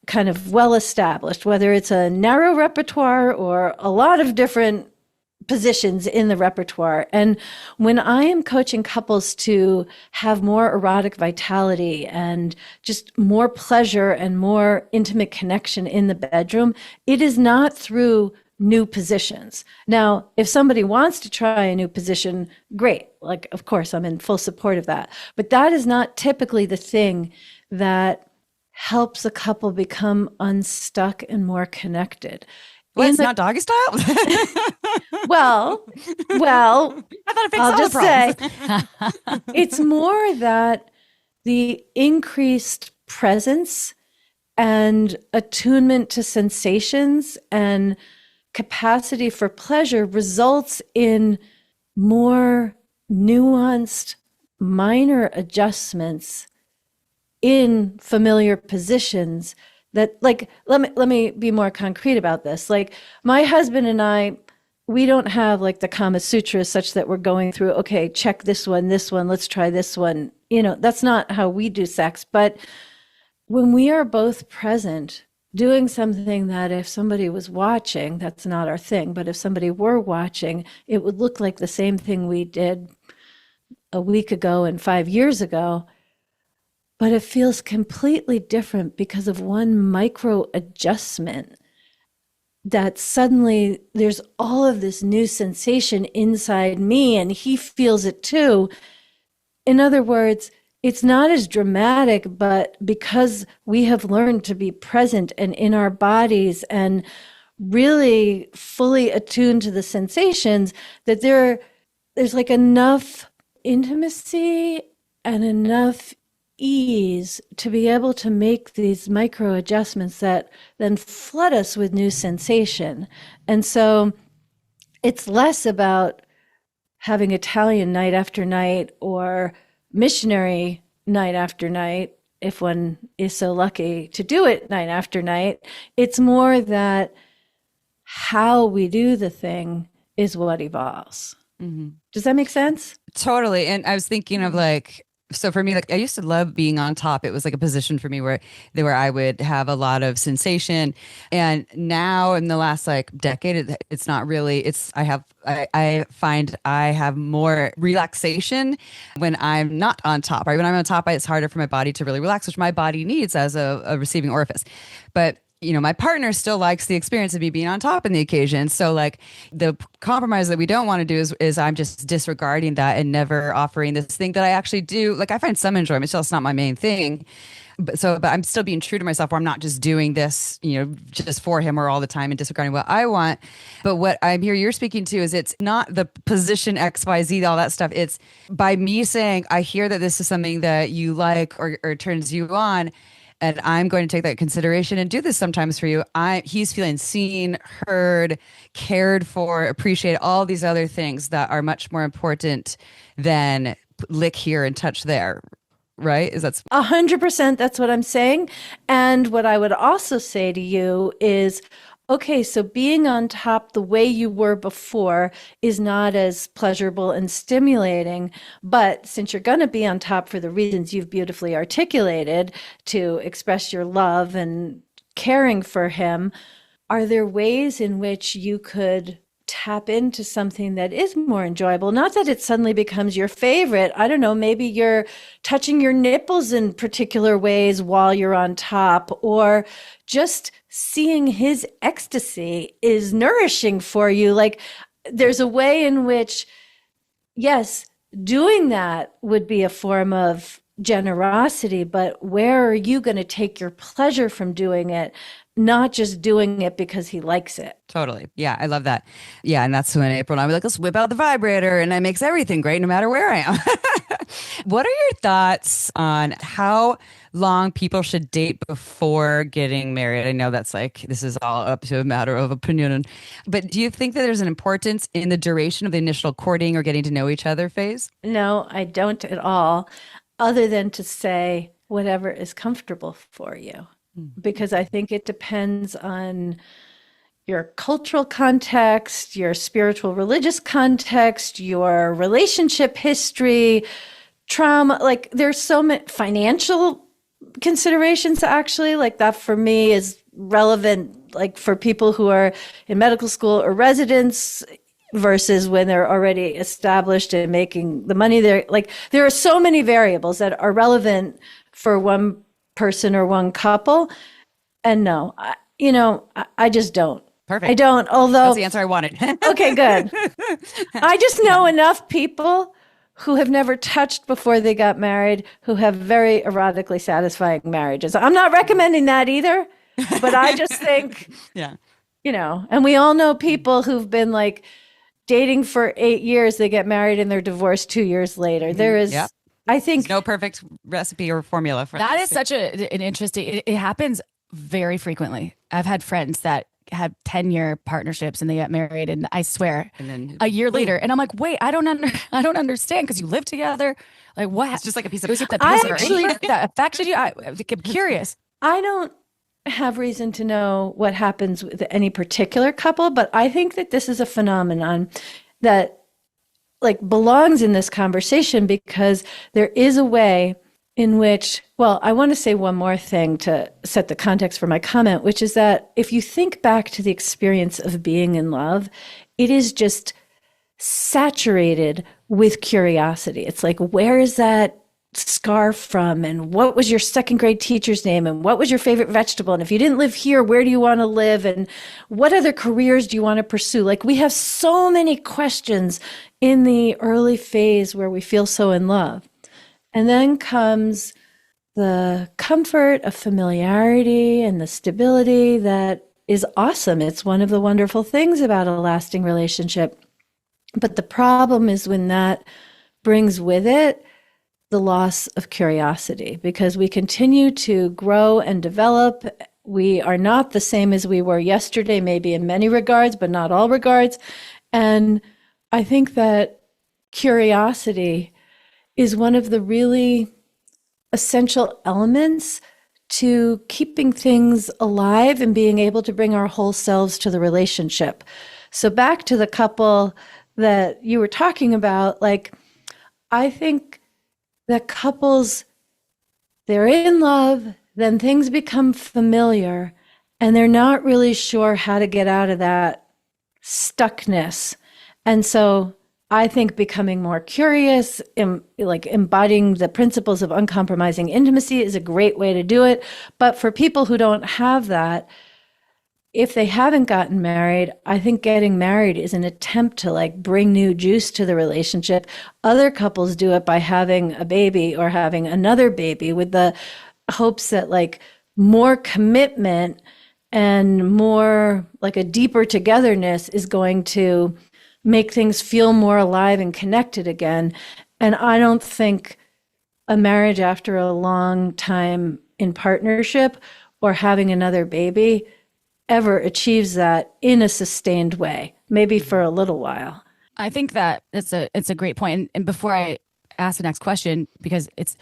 kind of well established, whether it's a narrow repertoire or a lot of different positions in the repertoire. And when I am coaching couples to have more erotic vitality and just more pleasure and more intimate connection in the bedroom, it is not through new positions. Now, if somebody wants to try a new position, great. Like, of course, I'm in full support of that. But that is not typically the thing that helps a couple become unstuck and more connected. It's not doggy style? Well, I thought it fixed I'll all just the say it's more that the increased presence and attunement to sensations and capacity for pleasure results in more nuanced, minor adjustments in familiar positions that, like, let me be more concrete about this. Like, my husband and I, we don't have like the Kama Sutra such that we're going through, okay, check this one, let's try this one. That's not how we do sex. But when we are both present, doing something that if somebody was watching, that's not our thing, but if somebody were watching, it would look like the same thing we did a week ago and 5 years ago. But it feels completely different because of one micro adjustment, that suddenly there's all of this new sensation inside me and he feels it too. In other words, it's not as dramatic, but because we have learned to be present and in our bodies and really fully attuned to the sensations, that there's like enough intimacy and enough ease to be able to make these micro adjustments that then flood us with new sensation. And so it's less about having Italian night after night or missionary night after night, if one is so lucky to do it night after night. It's more that how we do the thing is what evolves. Mm-hmm. Does that make sense? Totally. And I was thinking of so for me, I used to love being on top. It was like a position for me where I would have a lot of sensation. And now in the last decade, it's not really, I find I have more relaxation when I'm not on top, right? When I'm on top, it's harder for my body to really relax, which my body needs as a receiving orifice. But my partner still likes the experience of me being on top in the occasion. So the compromise that we don't want to do is I'm just disregarding that and never offering this thing that I actually do. I find some enjoyment, it's just not my main thing. But I'm still being true to myself, where I'm not just doing this, just for him or all the time and disregarding what I want. But what I'm here, you're speaking to, is it's not the position XYZ, all that stuff. It's by me saying, I hear that this is something that you like or turns you on. and I'm going to take that consideration and do this sometimes for you. He's feeling seen, heard, cared for, appreciated, all these other things that are much more important than lick here and touch there. Right? 100%. That's what I'm saying. And what I would also say to you is, okay, so being on top the way you were before is not as pleasurable and stimulating. But since you're going to be on top for the reasons you've beautifully articulated to express your love and caring for him, are there ways in which you could tap into something that is more enjoyable? Not that it suddenly becomes your favorite. I don't know, maybe you're touching your nipples in particular ways while you're on top, or just seeing his ecstasy is nourishing for you. Like, there's a way in which, yes, doing that would be a form of generosity, but where are you going to take your pleasure from doing it? Not just doing it because he likes it. Totally. Yeah, I love that. Yeah, and that's when April and I were like, let's whip out the vibrator, and it makes everything great no matter where I am. What are your thoughts on how long people should date before getting married? I know that's like, this is all up to a matter of opinion, but do you think that there's an importance in the duration of the initial courting or getting to know each other phase? No, I don't at all, other than to say whatever is comfortable for you. Because I think it depends on your cultural context, your spiritual religious context, your relationship history, trauma. Like, there's so many financial considerations, actually, like that for me is relevant, like for people who are in medical school or residents versus when they're already established and making the money there. Like, there are so many variables that are relevant for one person or one couple. And no, I just don't. Perfect. I don't, although that's the answer I wanted. Okay, good. I just know enough people who have never touched before they got married, who have very erotically satisfying marriages. I'm not recommending that either, but I just think, yeah, and we all know people who've been like dating for 8 years, they get married and they're divorced 2 years later. There is, yep. I think, there's no perfect recipe or formula for that. Is such an interesting, it happens very frequently. I've had friends that had 10-year partnerships and they got married, and I swear, and then a year later, and I'm like, wait, I don't understand, because you live together. Like, what? It's just like a piece of that affected you. I'm curious. I don't have reason to know what happens with any particular couple, but I think that this is a phenomenon that like belongs in this conversation, because there is a way in which, well, I want to say one more thing to set the context for my comment, which is that if you think back to the experience of being in love, it is just saturated with curiosity. It's like, where is that scarf from? And what was your second grade teacher's name? And what was your favorite vegetable? And if you didn't live here, where do you want to live? And what other careers do you want to pursue? Like, we have so many questions in the early phase where we feel so in love. And then comes the comfort of familiarity and the stability that is awesome. It's one of the wonderful things about a lasting relationship. But the problem is when that brings with it the loss of curiosity, because we continue to grow and develop. We are not the same as we were yesterday, maybe in many regards, but not all regards. And I think that curiosity is one of the really essential elements to keeping things alive and being able to bring our whole selves to the relationship. So back to the couple that you were talking about, like, I think that couples, they're in love, then things become familiar, and they're not really sure how to get out of that stuckness. And so I think becoming more curious, like embodying the principles of uncompromising intimacy, is a great way to do it. But for people who don't have that, if they haven't gotten married, I think getting married is an attempt to like bring new juice to the relationship. Other couples do it by having a baby or having another baby with the hopes that like more commitment and more like a deeper togetherness is going to make things feel more alive and connected again. And I don't think a marriage after a long time in partnership or having another baby ever achieves that in a sustained way, maybe for a little while. I think that it's a great point. And before I ask the next question, because it's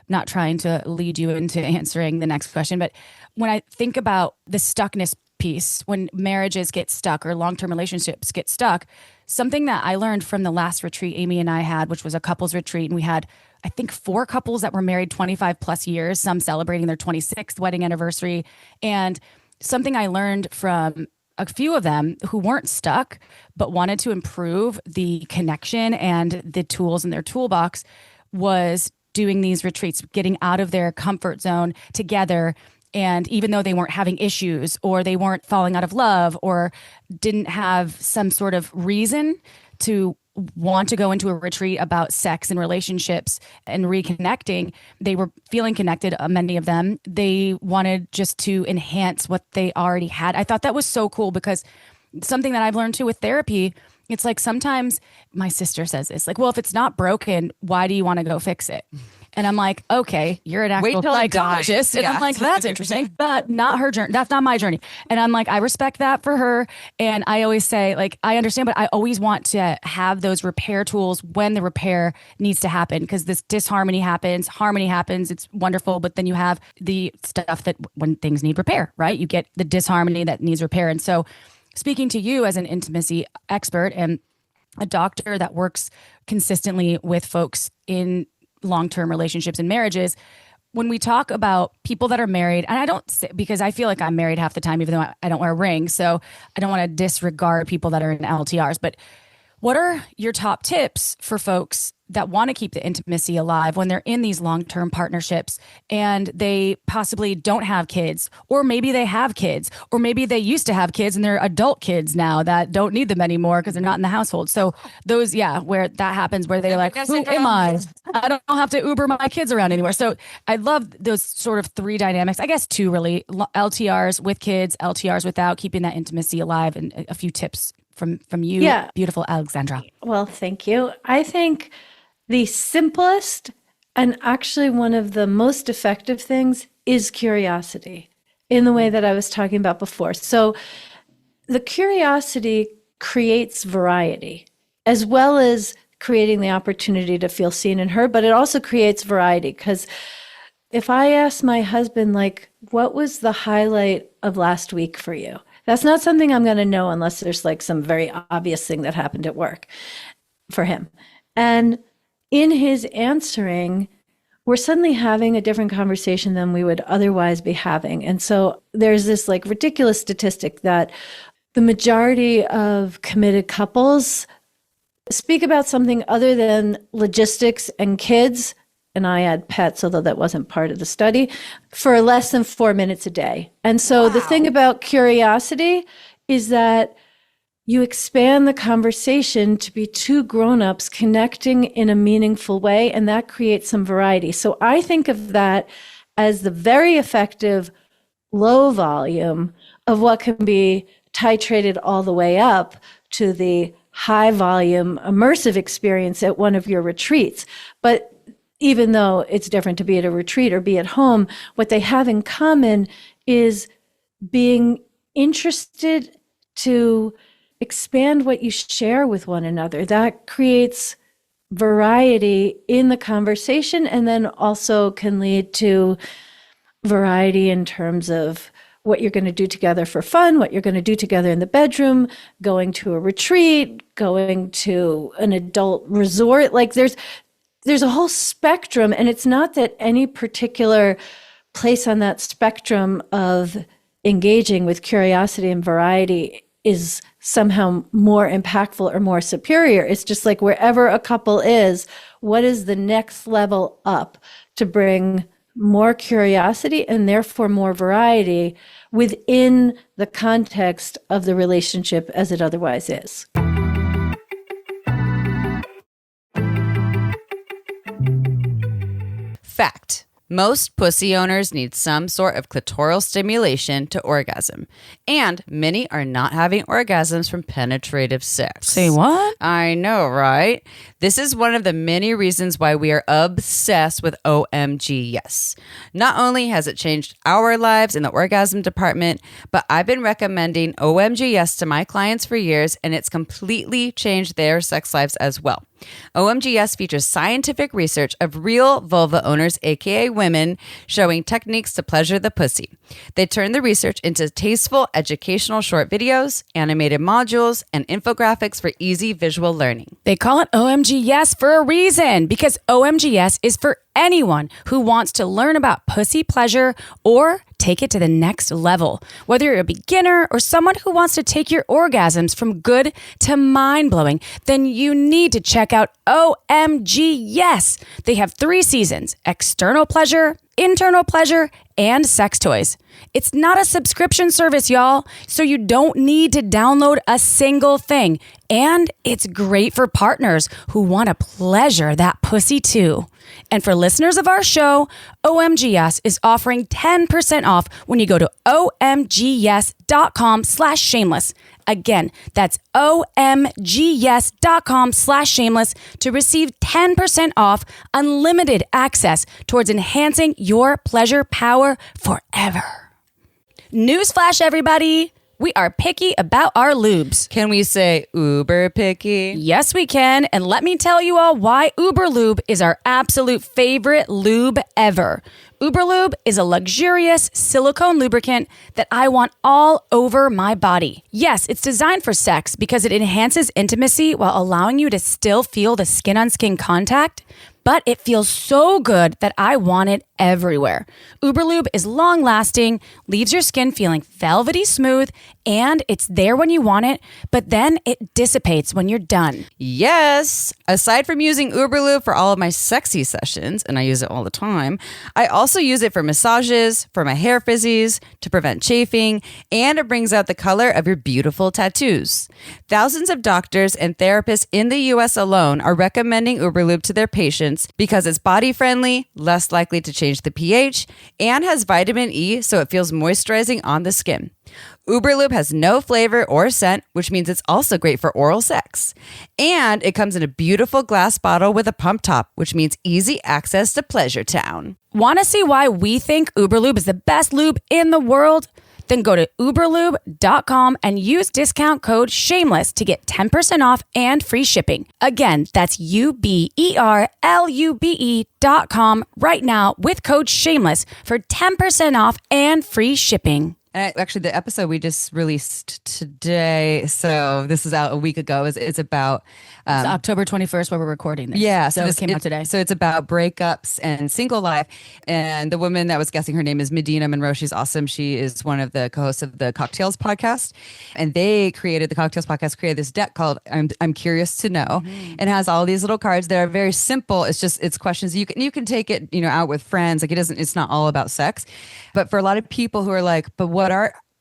not trying to lead you into answering the next question, but when I think about the stuckness piece, when marriages get stuck or long-term relationships get stuck, something that I learned from the last retreat Amy and I had, which was a couples retreat, and we had, I think, 4 couples that were married 25 plus years, some celebrating their 26th wedding anniversary. And something I learned from a few of them who weren't stuck, but wanted to improve the connection and the tools in their toolbox was doing these retreats, getting out of their comfort zone together. And even though they weren't having issues or they weren't falling out of love or didn't have some sort of reason to want to go into a retreat about sex and relationships and reconnecting, they were feeling connected, many of them. They wanted just to enhance what they already had. I thought that was so cool because something that I've learned too with therapy, it's like sometimes my sister says this, like, well, if it's not broken, why do you want to go fix it? And I'm like, okay, you're an actual psychologist. And I'm like, that's interesting, but not her journey. That's not my journey. And I'm like, I respect that for her. And I always say, like, I understand, but I always want to have those repair tools when the repair needs to happen, because this disharmony happens, harmony happens. It's wonderful. But then you have the stuff that when things need repair, right? You get the disharmony that needs repair. And so speaking to you as an intimacy expert and a doctor that works consistently with folks in long-term relationships and marriages, when we talk about people that are married, and I don't say, because I feel like I'm married half the time, even though I don't wear a ring, so I don't want to disregard people that are in LTRs, but what are your top tips for folks that want to keep the intimacy alive when they're in these long-term partnerships and they possibly don't have kids, or maybe they have kids, or maybe they used to have kids and they're adult kids now that don't need them anymore because they're not in the household. So those, where that happens, where they're like, who am I? I don't have to Uber my kids around anymore. So I love those sort of 3 dynamics, I guess 2 really, LTRs with kids, LTRs without, keeping that intimacy alive, and a few tips from you, beautiful Alexandra. Well, thank you. I think the simplest and actually one of the most effective things is curiosity, in the way that I was talking about before. So the curiosity creates variety, as well as creating the opportunity to feel seen and heard, but it also creates variety, because if I ask my husband, like, what was the highlight of last week for you? That's not something I'm going to know unless there's like some very obvious thing that happened at work for him. And in his answering, we're suddenly having a different conversation than we would otherwise be having. And so there's this like ridiculous statistic that the majority of committed couples speak about something other than logistics and kids, and I add pets, although that wasn't part of the study, for less than 4 minutes a day. And so the thing about curiosity is that you expand the conversation to be 2 grown-ups connecting in a meaningful way, and that creates some variety. So I think of that as the very effective low volume of what can be titrated all the way up to the high volume immersive experience at one of your retreats. But even though it's different to be at a retreat or be at home, what they have in common is being interested to expand what you share with one another. That creates variety in the conversation, and then also can lead to variety in terms of what you're going to do together for fun, what you're going to do together in the bedroom, going to a retreat, going to an adult resort. Like there's a whole spectrum, and it's not that any particular place on that spectrum of engaging with curiosity and variety is somehow more impactful or more superior. It's just like wherever a couple is, what is the next level up to bring more curiosity and therefore more variety within the context of the relationship as it otherwise is. Fact. Most pussy owners need some sort of clitoral stimulation to orgasm, and many are not having orgasms from penetrative sex. Say what? I know, right? This is one of the many reasons why we are obsessed with OMG Yes. Not only has it changed our lives in the orgasm department, but I've been recommending OMG Yes to my clients for years, and it's completely changed their sex lives as well. OMGS features scientific research of real vulva owners, aka women, showing techniques to pleasure the pussy. They turn the research into tasteful, educational short videos, animated modules, and infographics for easy visual learning. They call it OMGS for a reason, because OMGS is for anyone who wants to learn about pussy pleasure or take it to the next level. Whether you're a beginner or someone who wants to take your orgasms from good to mind-blowing, then you need to check out OMG Yes. They have 3 seasons: external pleasure, internal pleasure, and sex toys. It's not a subscription service, y'all, so you don't need to download a single thing. And it's great for partners who want to pleasure that pussy too. And for listeners of our show, OMGS is offering 10% off when you go to omgyes.com/shameless. Again, that's omgyes.com/shameless to receive 10% off unlimited access towards enhancing your pleasure power forever. Newsflash, everybody. We are picky about our lubes. Can we say uber picky? Yes, we can. And let me tell you all why Uber Lube is our absolute favorite lube ever. Uber Lube is a luxurious silicone lubricant that I want all over my body. Yes, it's designed for sex because it enhances intimacy while allowing you to still feel the skin-on-skin contact, but it feels so good that I want it everywhere. Uber Lube is long-lasting, leaves your skin feeling velvety smooth, and it's there when you want it, but then it dissipates when you're done. Yes. Aside from using Uber Lube for all of my sexy sessions, and I use it all the time, I also use it for massages, for my hair frizzies, to prevent chafing, and it brings out the color of your beautiful tattoos. Thousands of doctors and therapists in the U.S. alone are recommending Uber Lube to their patients because it's body-friendly, less likely to change the pH, and has vitamin E, so it feels moisturizing on the skin. Uber Lube has no flavor or scent, which means it's also great for oral sex. And it comes in a beautiful glass bottle with a pump top, which means easy access to Pleasure Town. Want to see why we think Uber Lube is the best lube in the world? Then go to uberlube.com and use discount code SHAMELESS to get 10% off and free shipping. Again, that's uberlube.com right now with code SHAMELESS for 10% off and free shipping. And actually, the episode we just released today, so this is out a week ago, it's about... it's October 21st where we're recording this. Yeah. So this came out today. So it's about breakups and single life. And the woman that was guessing, her name is Medina Monroe. She's awesome. She is one of the co-hosts of the Cocktails podcast. And the Cocktails podcast created this deck called I'm Curious to Know. And has all these little cards that are very simple. It's questions. You can take it, out with friends. Like it's not all about sex. But for a lot of people who are like, but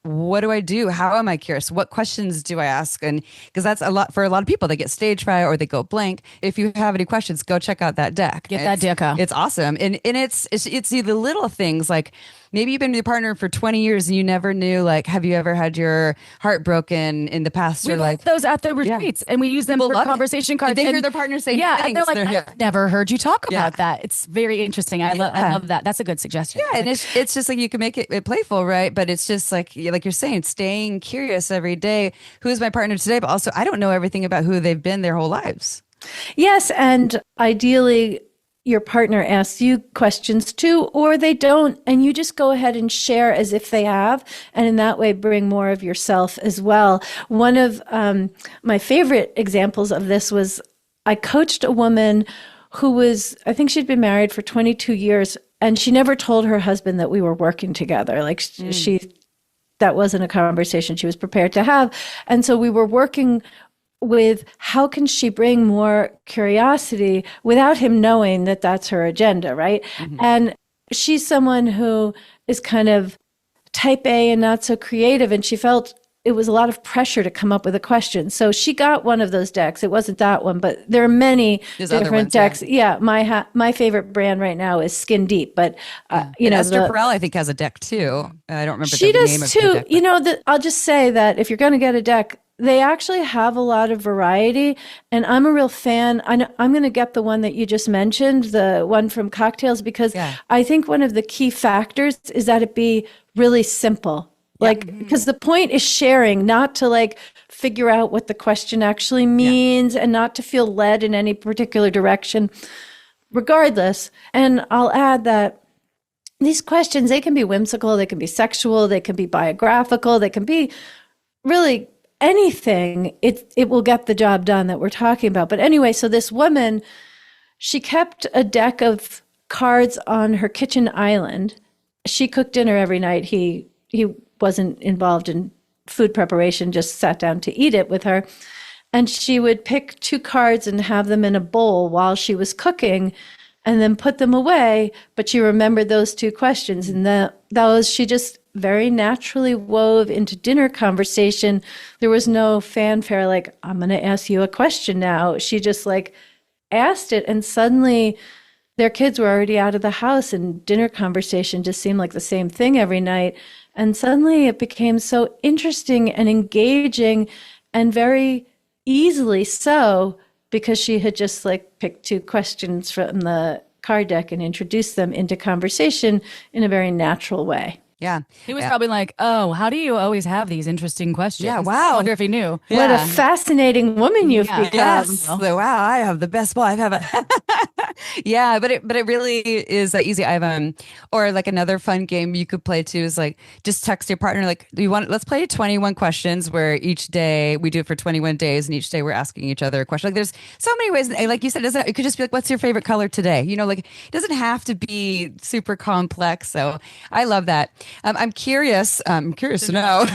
what do I do? How am I curious? What questions do I ask? And because that's a lot for a lot of people, they get stage fright or they go blank. If you have any questions, go check out that deck. Get that deck out. It's awesome. And it's the little things like maybe you've been with your partner for 20 years and you never knew, like, have you ever had your heart broken in the past? We like those at the retreats and we use them for conversation cards. They hear their partner say, and they're like, I've never heard you talk about that. It's very interesting. I love that. That's a good suggestion. Yeah. And it's just like, you can make it playful, right? But it's just like you're saying, staying curious every day. Who's my partner today? But also, I don't know everything about who they've been their whole lives. Yes. And ideally, your partner asks you questions too, or they don't, and you just go ahead and share as if they have, and in that way bring more of yourself as well. One of my favorite examples of this was I coached a woman who was, I think she'd been married for 22 years, and she never told her husband that we were working together. Like that wasn't a conversation she was prepared to have. And so we were working with how can she bring more curiosity without him knowing that that's her agenda, right? Mm-hmm. And she's someone who is kind of type A and not so creative. And she felt it was a lot of pressure to come up with a question. So she got one of those decks. It wasn't that one, but there are many different decks. Yeah, my favorite brand right now is Skin Deep, but Esther Perel, I think, has a deck too. I don't remember she the does name of too. the deck. I'll just say that if you're going to get a deck, they actually have a lot of variety, and I'm a real fan. I'm going to get the one that you just mentioned, the one from Cocktails, because I think one of the key factors is that it be really simple. Because the point is sharing, not to like figure out what the question actually means and not to feel led in any particular direction, regardless. And I'll add that these questions, they can be whimsical, they can be sexual, they can be biographical, they can be really anything. It will get the job done that we're talking about. But anyway, so this woman, she kept a deck of cards on her kitchen island. She cooked dinner every night. He wasn't involved in food preparation, just sat down to eat it with her. And she would pick 2 cards and have them in a bowl while she was cooking and then put them away. But she remembered those 2 questions. And those she just very naturally wove into dinner conversation. There was no fanfare like, I'm going to ask you a question now. She just like asked it, and suddenly their kids were already out of the house, and dinner conversation just seemed like the same thing every night. And suddenly it became so interesting and engaging, and very easily so, because she had just like picked 2 questions from the card deck and introduced them into conversation in a very natural way. Yeah. He was probably like, oh, how do you always have these interesting questions? Yeah, wow. I wonder if he knew. What a fascinating woman you've become. Yes. Wow, I have the best wife ever. Yeah, but it really is easy. I have or like another fun game you could play too is like just text your partner like, let's play 21 questions where each day we do it for 21 days, and each day we're asking each other a question. Like there's so many ways, like you said, it could just be like, what's your favorite color today? Like it doesn't have to be super complex. So I love that. I'm curious to know.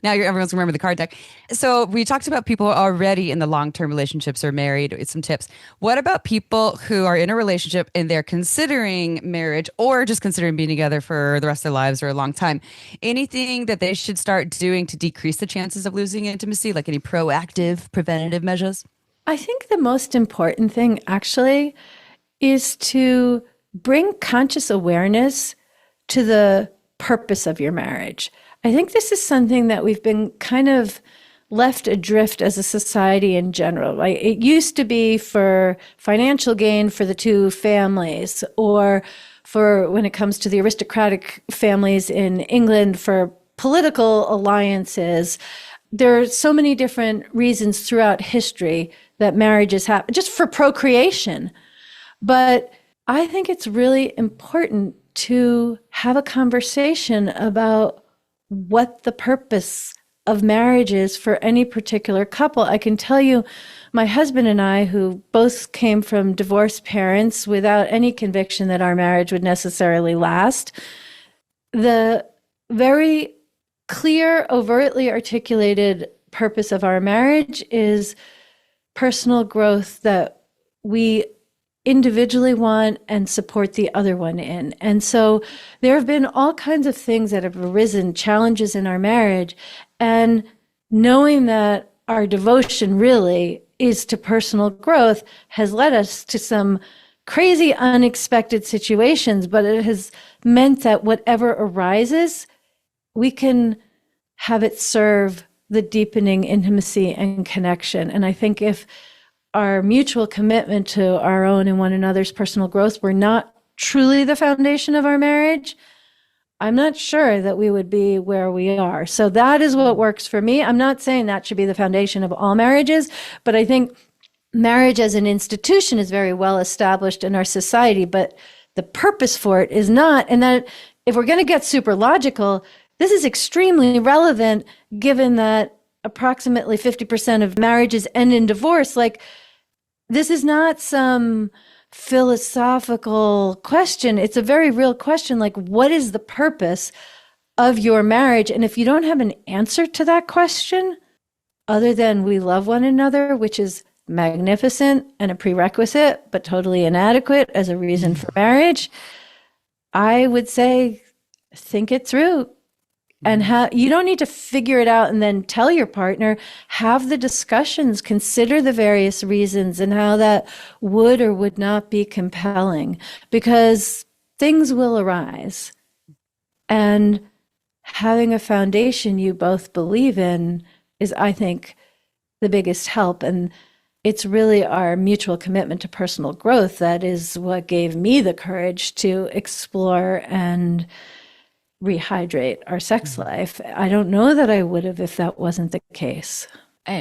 Now everyone's remember the card deck. So we talked about people already in the long-term relationships or married. It's some tips. What about people who are in a relationship and they're considering marriage or just considering being together for the rest of their lives or a long time? Anything that they should start doing to decrease the chances of losing intimacy, like any proactive preventative measures? I think the most important thing actually is to bring conscious awareness to the purpose of your marriage. I think this is something that we've been kind of left adrift as a society in general. Right? It used to be for financial gain for the 2 families, or for when it comes to the aristocratic families in England, for political alliances. There are so many different reasons throughout history that marriages happen, just for procreation. But I think it's really important to have a conversation about what the purpose of marriage is for any particular couple. I can tell you, my husband and I, who both came from divorced parents without any conviction that our marriage would necessarily last, the very clear, overtly articulated purpose of our marriage is personal growth that we individually want and support the other one in. And so there have been all kinds of things that have arisen, challenges in our marriage. And knowing that our devotion really is to personal growth has led us to some crazy, unexpected situations, but it has meant that whatever arises, we can have it serve the deepening intimacy and connection. And I think if our mutual commitment to our own and one another's personal growth were not truly the foundation of our marriage, I'm not sure that we would be where we are. So that is what works for me. I'm not saying that should be the foundation of all marriages, but I think marriage as an institution is very well established in our society, but the purpose for it is not. And that if we're going to get super logical, this is extremely relevant given that approximately 50% of marriages end in divorce. Like, this is not some philosophical question. It's a very real question. Like, what is the purpose of your marriage? And if you don't have an answer to that question, other than we love one another, which is magnificent and a prerequisite, but totally inadequate as a reason for marriage, I would say, think it through. And you don't need to figure it out and then tell your partner. Have the discussions, consider the various reasons and how that would or would not be compelling, because things will arise. And having a foundation you both believe in is, I think, the biggest help. And it's really our mutual commitment to personal growth that is what gave me the courage to explore and rehydrate our sex life. I don't know that I would have if that wasn't the case.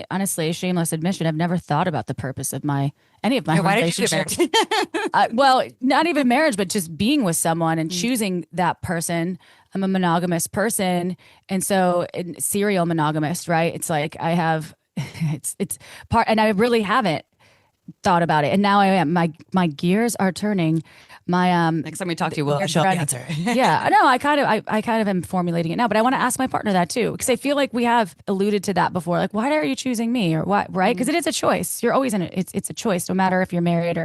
Honestly, shameless admission, I've never thought about the purpose of any of my Why did you relationships. get married? Well, not even marriage, but just being with someone and choosing that person. I'm a monogamous person, and so serial monogamous, right? It's like I have, it's part, and I really haven't thought about it, and now I am. My gears are turning. My Next time we talk to you, we'll show the answer. Yeah, no, I kind of am formulating it now, but I want to ask my partner that too, because I feel like we have alluded to that before. Like, why are you choosing me, or what? Right? Because it is a choice. You're always in it. It's a choice, no matter if you're married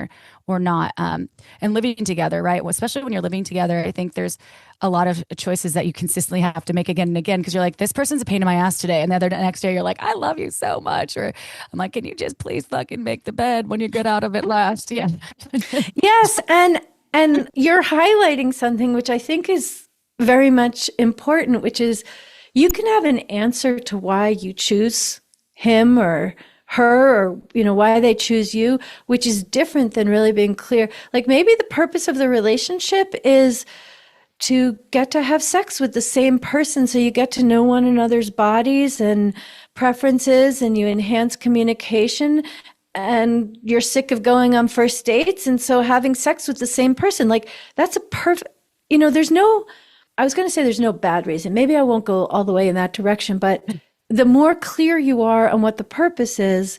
or not. And living together, right? Well, especially when you're living together, I think there's a lot of choices that you consistently have to make again and again, because you're like, this person's a pain in my ass today, and the next day you're like, I love you so much, or I'm like, can you just please fucking make the bed when you get out of it last? Yeah. Yes, and you're highlighting something which I think is very much important, which is you can have an answer to why you choose him or her, or why they choose you, which is different than really being clear. Like, maybe the purpose of the relationship is to get to have sex with the same person, so you get to know one another's bodies and preferences, and you enhance communication, and you're sick of going on first dates, and so having sex with the same person, like, that's a perfect, there's no, I was going to say there's no bad reason. Maybe I won't go all the way in that direction, but the more clear you are on what the purpose is,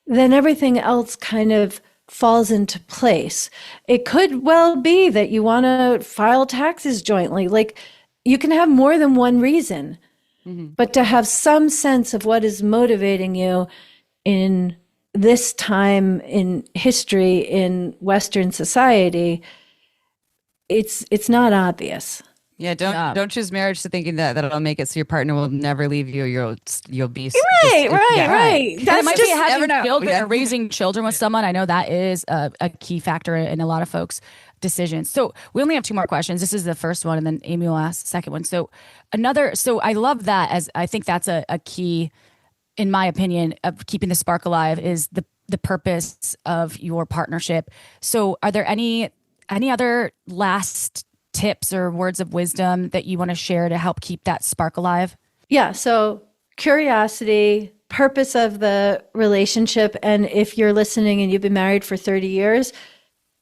then everything else kind of falls into place. It could well be that you want to file taxes jointly. Like, you can have more than one reason, but to have some sense of what is motivating you in this time in history in Western society, it's not obvious. Yeah, don't choose marriage to thinking that it'll make it so your partner will never leave you. You'll be right. That might be never know. having children or raising children with someone. I know that is a key factor in a lot of folks' decisions. So we only have 2 more questions. This is the first one, and then Amy will ask the second one. So I love that, as I think that's a key, in my opinion, of keeping the spark alive, is the purpose of your partnership. So are there any other last tips or words of wisdom that you want to share to help keep that spark alive? Yeah. So curiosity, purpose of the relationship. And if you're listening and you've been married for 30 years,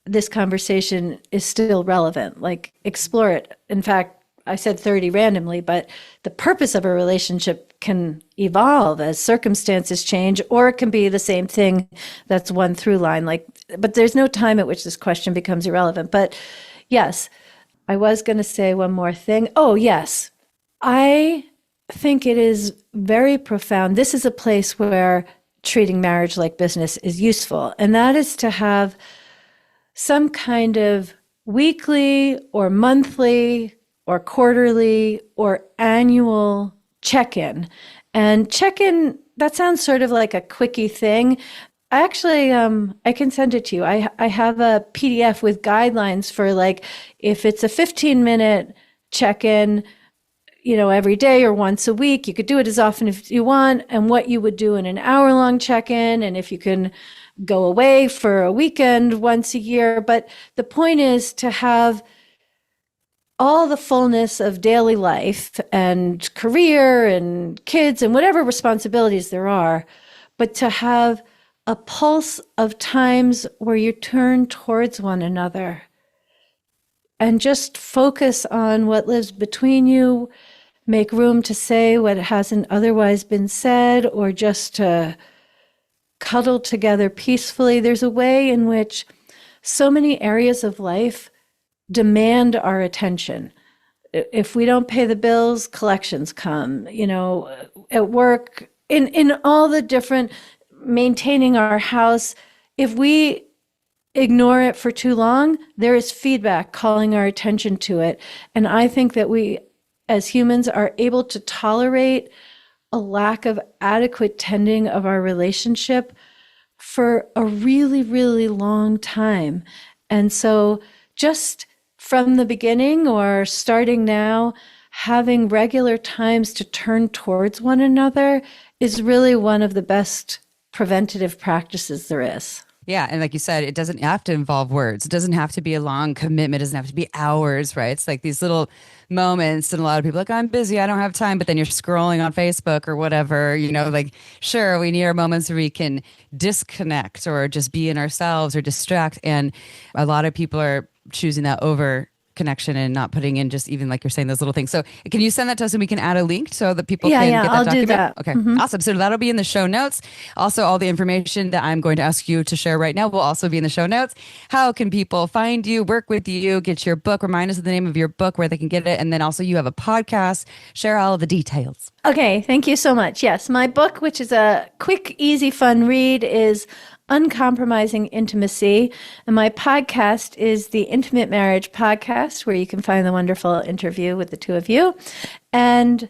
this conversation is still relevant. Like, explore it. In fact, I said 30 randomly, but the purpose of a relationship can evolve as circumstances change, or it can be the same thing. That's one through line. But there's no time at which this question becomes irrelevant. But yes, I was going to say one more thing. Oh, yes. I think it is very profound. This is a place where treating marriage like business is useful. And that is to have some kind of weekly or monthly or quarterly or annual check-in. And check-in, that sounds sort of like a quickie thing. Actually, I can send it to you. I have a PDF with guidelines for, like, if it's a 15-minute check-in, every day or once a week, you could do it as often as you want, and what you would do in an hour-long check-in, and if you can go away for a weekend once a year. But the point is to have all the fullness of daily life and career and kids and whatever responsibilities there are, but to have a pulse of times where you turn towards one another and just focus on what lives between you, make room to say what hasn't otherwise been said, or just to cuddle together peacefully. There's a way in which so many areas of life demand our attention. If we don't pay the bills, collections come, at work, in all the different, maintaining our house. If we ignore it for too long, there is feedback calling our attention to it. And I think that we as humans are able to tolerate a lack of adequate tending of our relationship for a really, really long time. And so just from the beginning or starting now, having regular times to turn towards one another is really one of the best preventative practices there is. Yeah. And like you said, it doesn't have to involve words. It doesn't have to be a long commitment. It doesn't have to be hours, right? It's like these little moments. And a lot of people are like, I'm busy, I don't have time. But then you're scrolling on Facebook or whatever, like, sure, we need our moments where we can disconnect or just be in ourselves or distract. And a lot of people are choosing that over connection and not putting in just even like you're saying those little things. So can you send that to us and we can add a link so that people can get that I'll document? do that. Okay, awesome. So that'll be in the show notes. Also, all the information that I'm going to ask you to share right now will also be in the show notes. How can people find you, work with you, get your book? Remind us of the name of your book, where they can get it. And then also you have a podcast. Share all of the details. Okay, thank you so much. Yes, my book, which is a quick, easy, fun read, is Uncompromising Intimacy. And my podcast is the Intimate Marriage Podcast, where you can find the wonderful interview with the two of you. And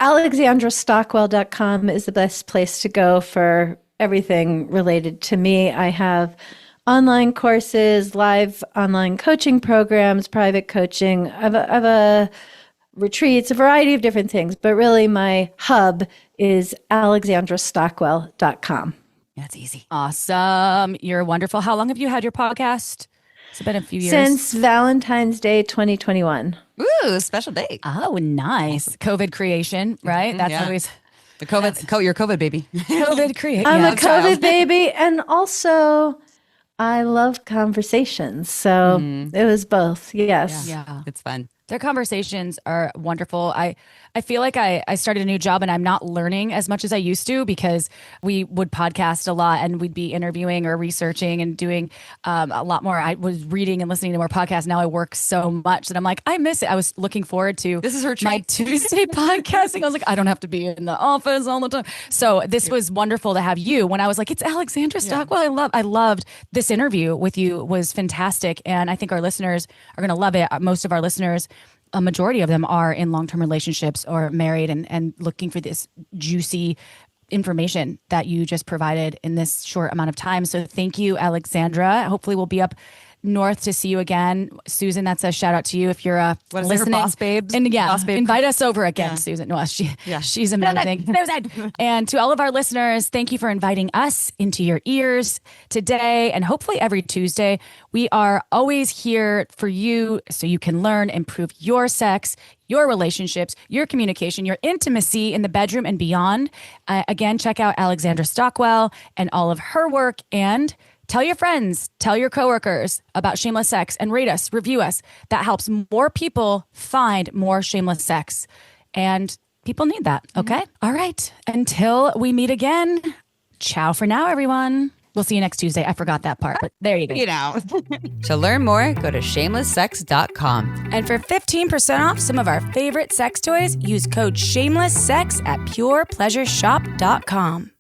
AlexandraStockwell.com is the best place to go for everything related to me. I have online courses, live online coaching programs, private coaching. I have a retreats, a variety of different things. But really, my hub is AlexandraStockwell.com. That's easy. Awesome. You're wonderful. How long have you had your podcast? It's been a few years. Since Valentine's Day 2021. Ooh, special date. Oh, nice. COVID creation, right? That's Yeah. always The COVID, your COVID baby. COVID creation. I'm Yeah. a COVID baby, and also I love conversations. So it was both. Yes. Yeah. It's fun. Their conversations are wonderful. I feel like I started a new job and I'm not learning as much as I used to, because we would podcast a lot and we'd be interviewing or researching and doing a lot more. I was reading and listening to more podcasts. Now I work so much that I'm like, I miss it. I was looking forward to This is her my treat. Tuesday podcasting. I was like, I don't have to be in the office all the time. So this was wonderful to have you. When I was like, it's Alexandra Stockwell. I loved this interview with you. Was fantastic. And I think our listeners are going to love it. Most of our listeners, a majority of them, are in long-term relationships or married and looking for this juicy information that you just provided in this short amount of time. So thank you, Alexandra. Hopefully we'll be up north to see you again. Susan, that's a shout out to you if you're What is it, her listening. boss babes? And yeah, Boss babe? invite us over again, Susan. No, she's amazing. And to all of our listeners, thank you for inviting us into your ears today and hopefully every Tuesday. We are always here for you so you can learn, improve your sex, your relationships, your communication, your intimacy in the bedroom and beyond. Again, check out Alexandra Stockwell and all of her work, and tell your friends, tell your coworkers about Shameless Sex, and rate us, review us. That helps more people find more shameless sex. And people need that. Okay. All right. Until we meet again. Ciao for now, everyone. We'll see you next Tuesday. I forgot that part, but there you go. To learn more, go to shamelessex.com. And for 15% off some of our favorite sex toys, use code SHAMELESSSEX at purepleasureshop.com.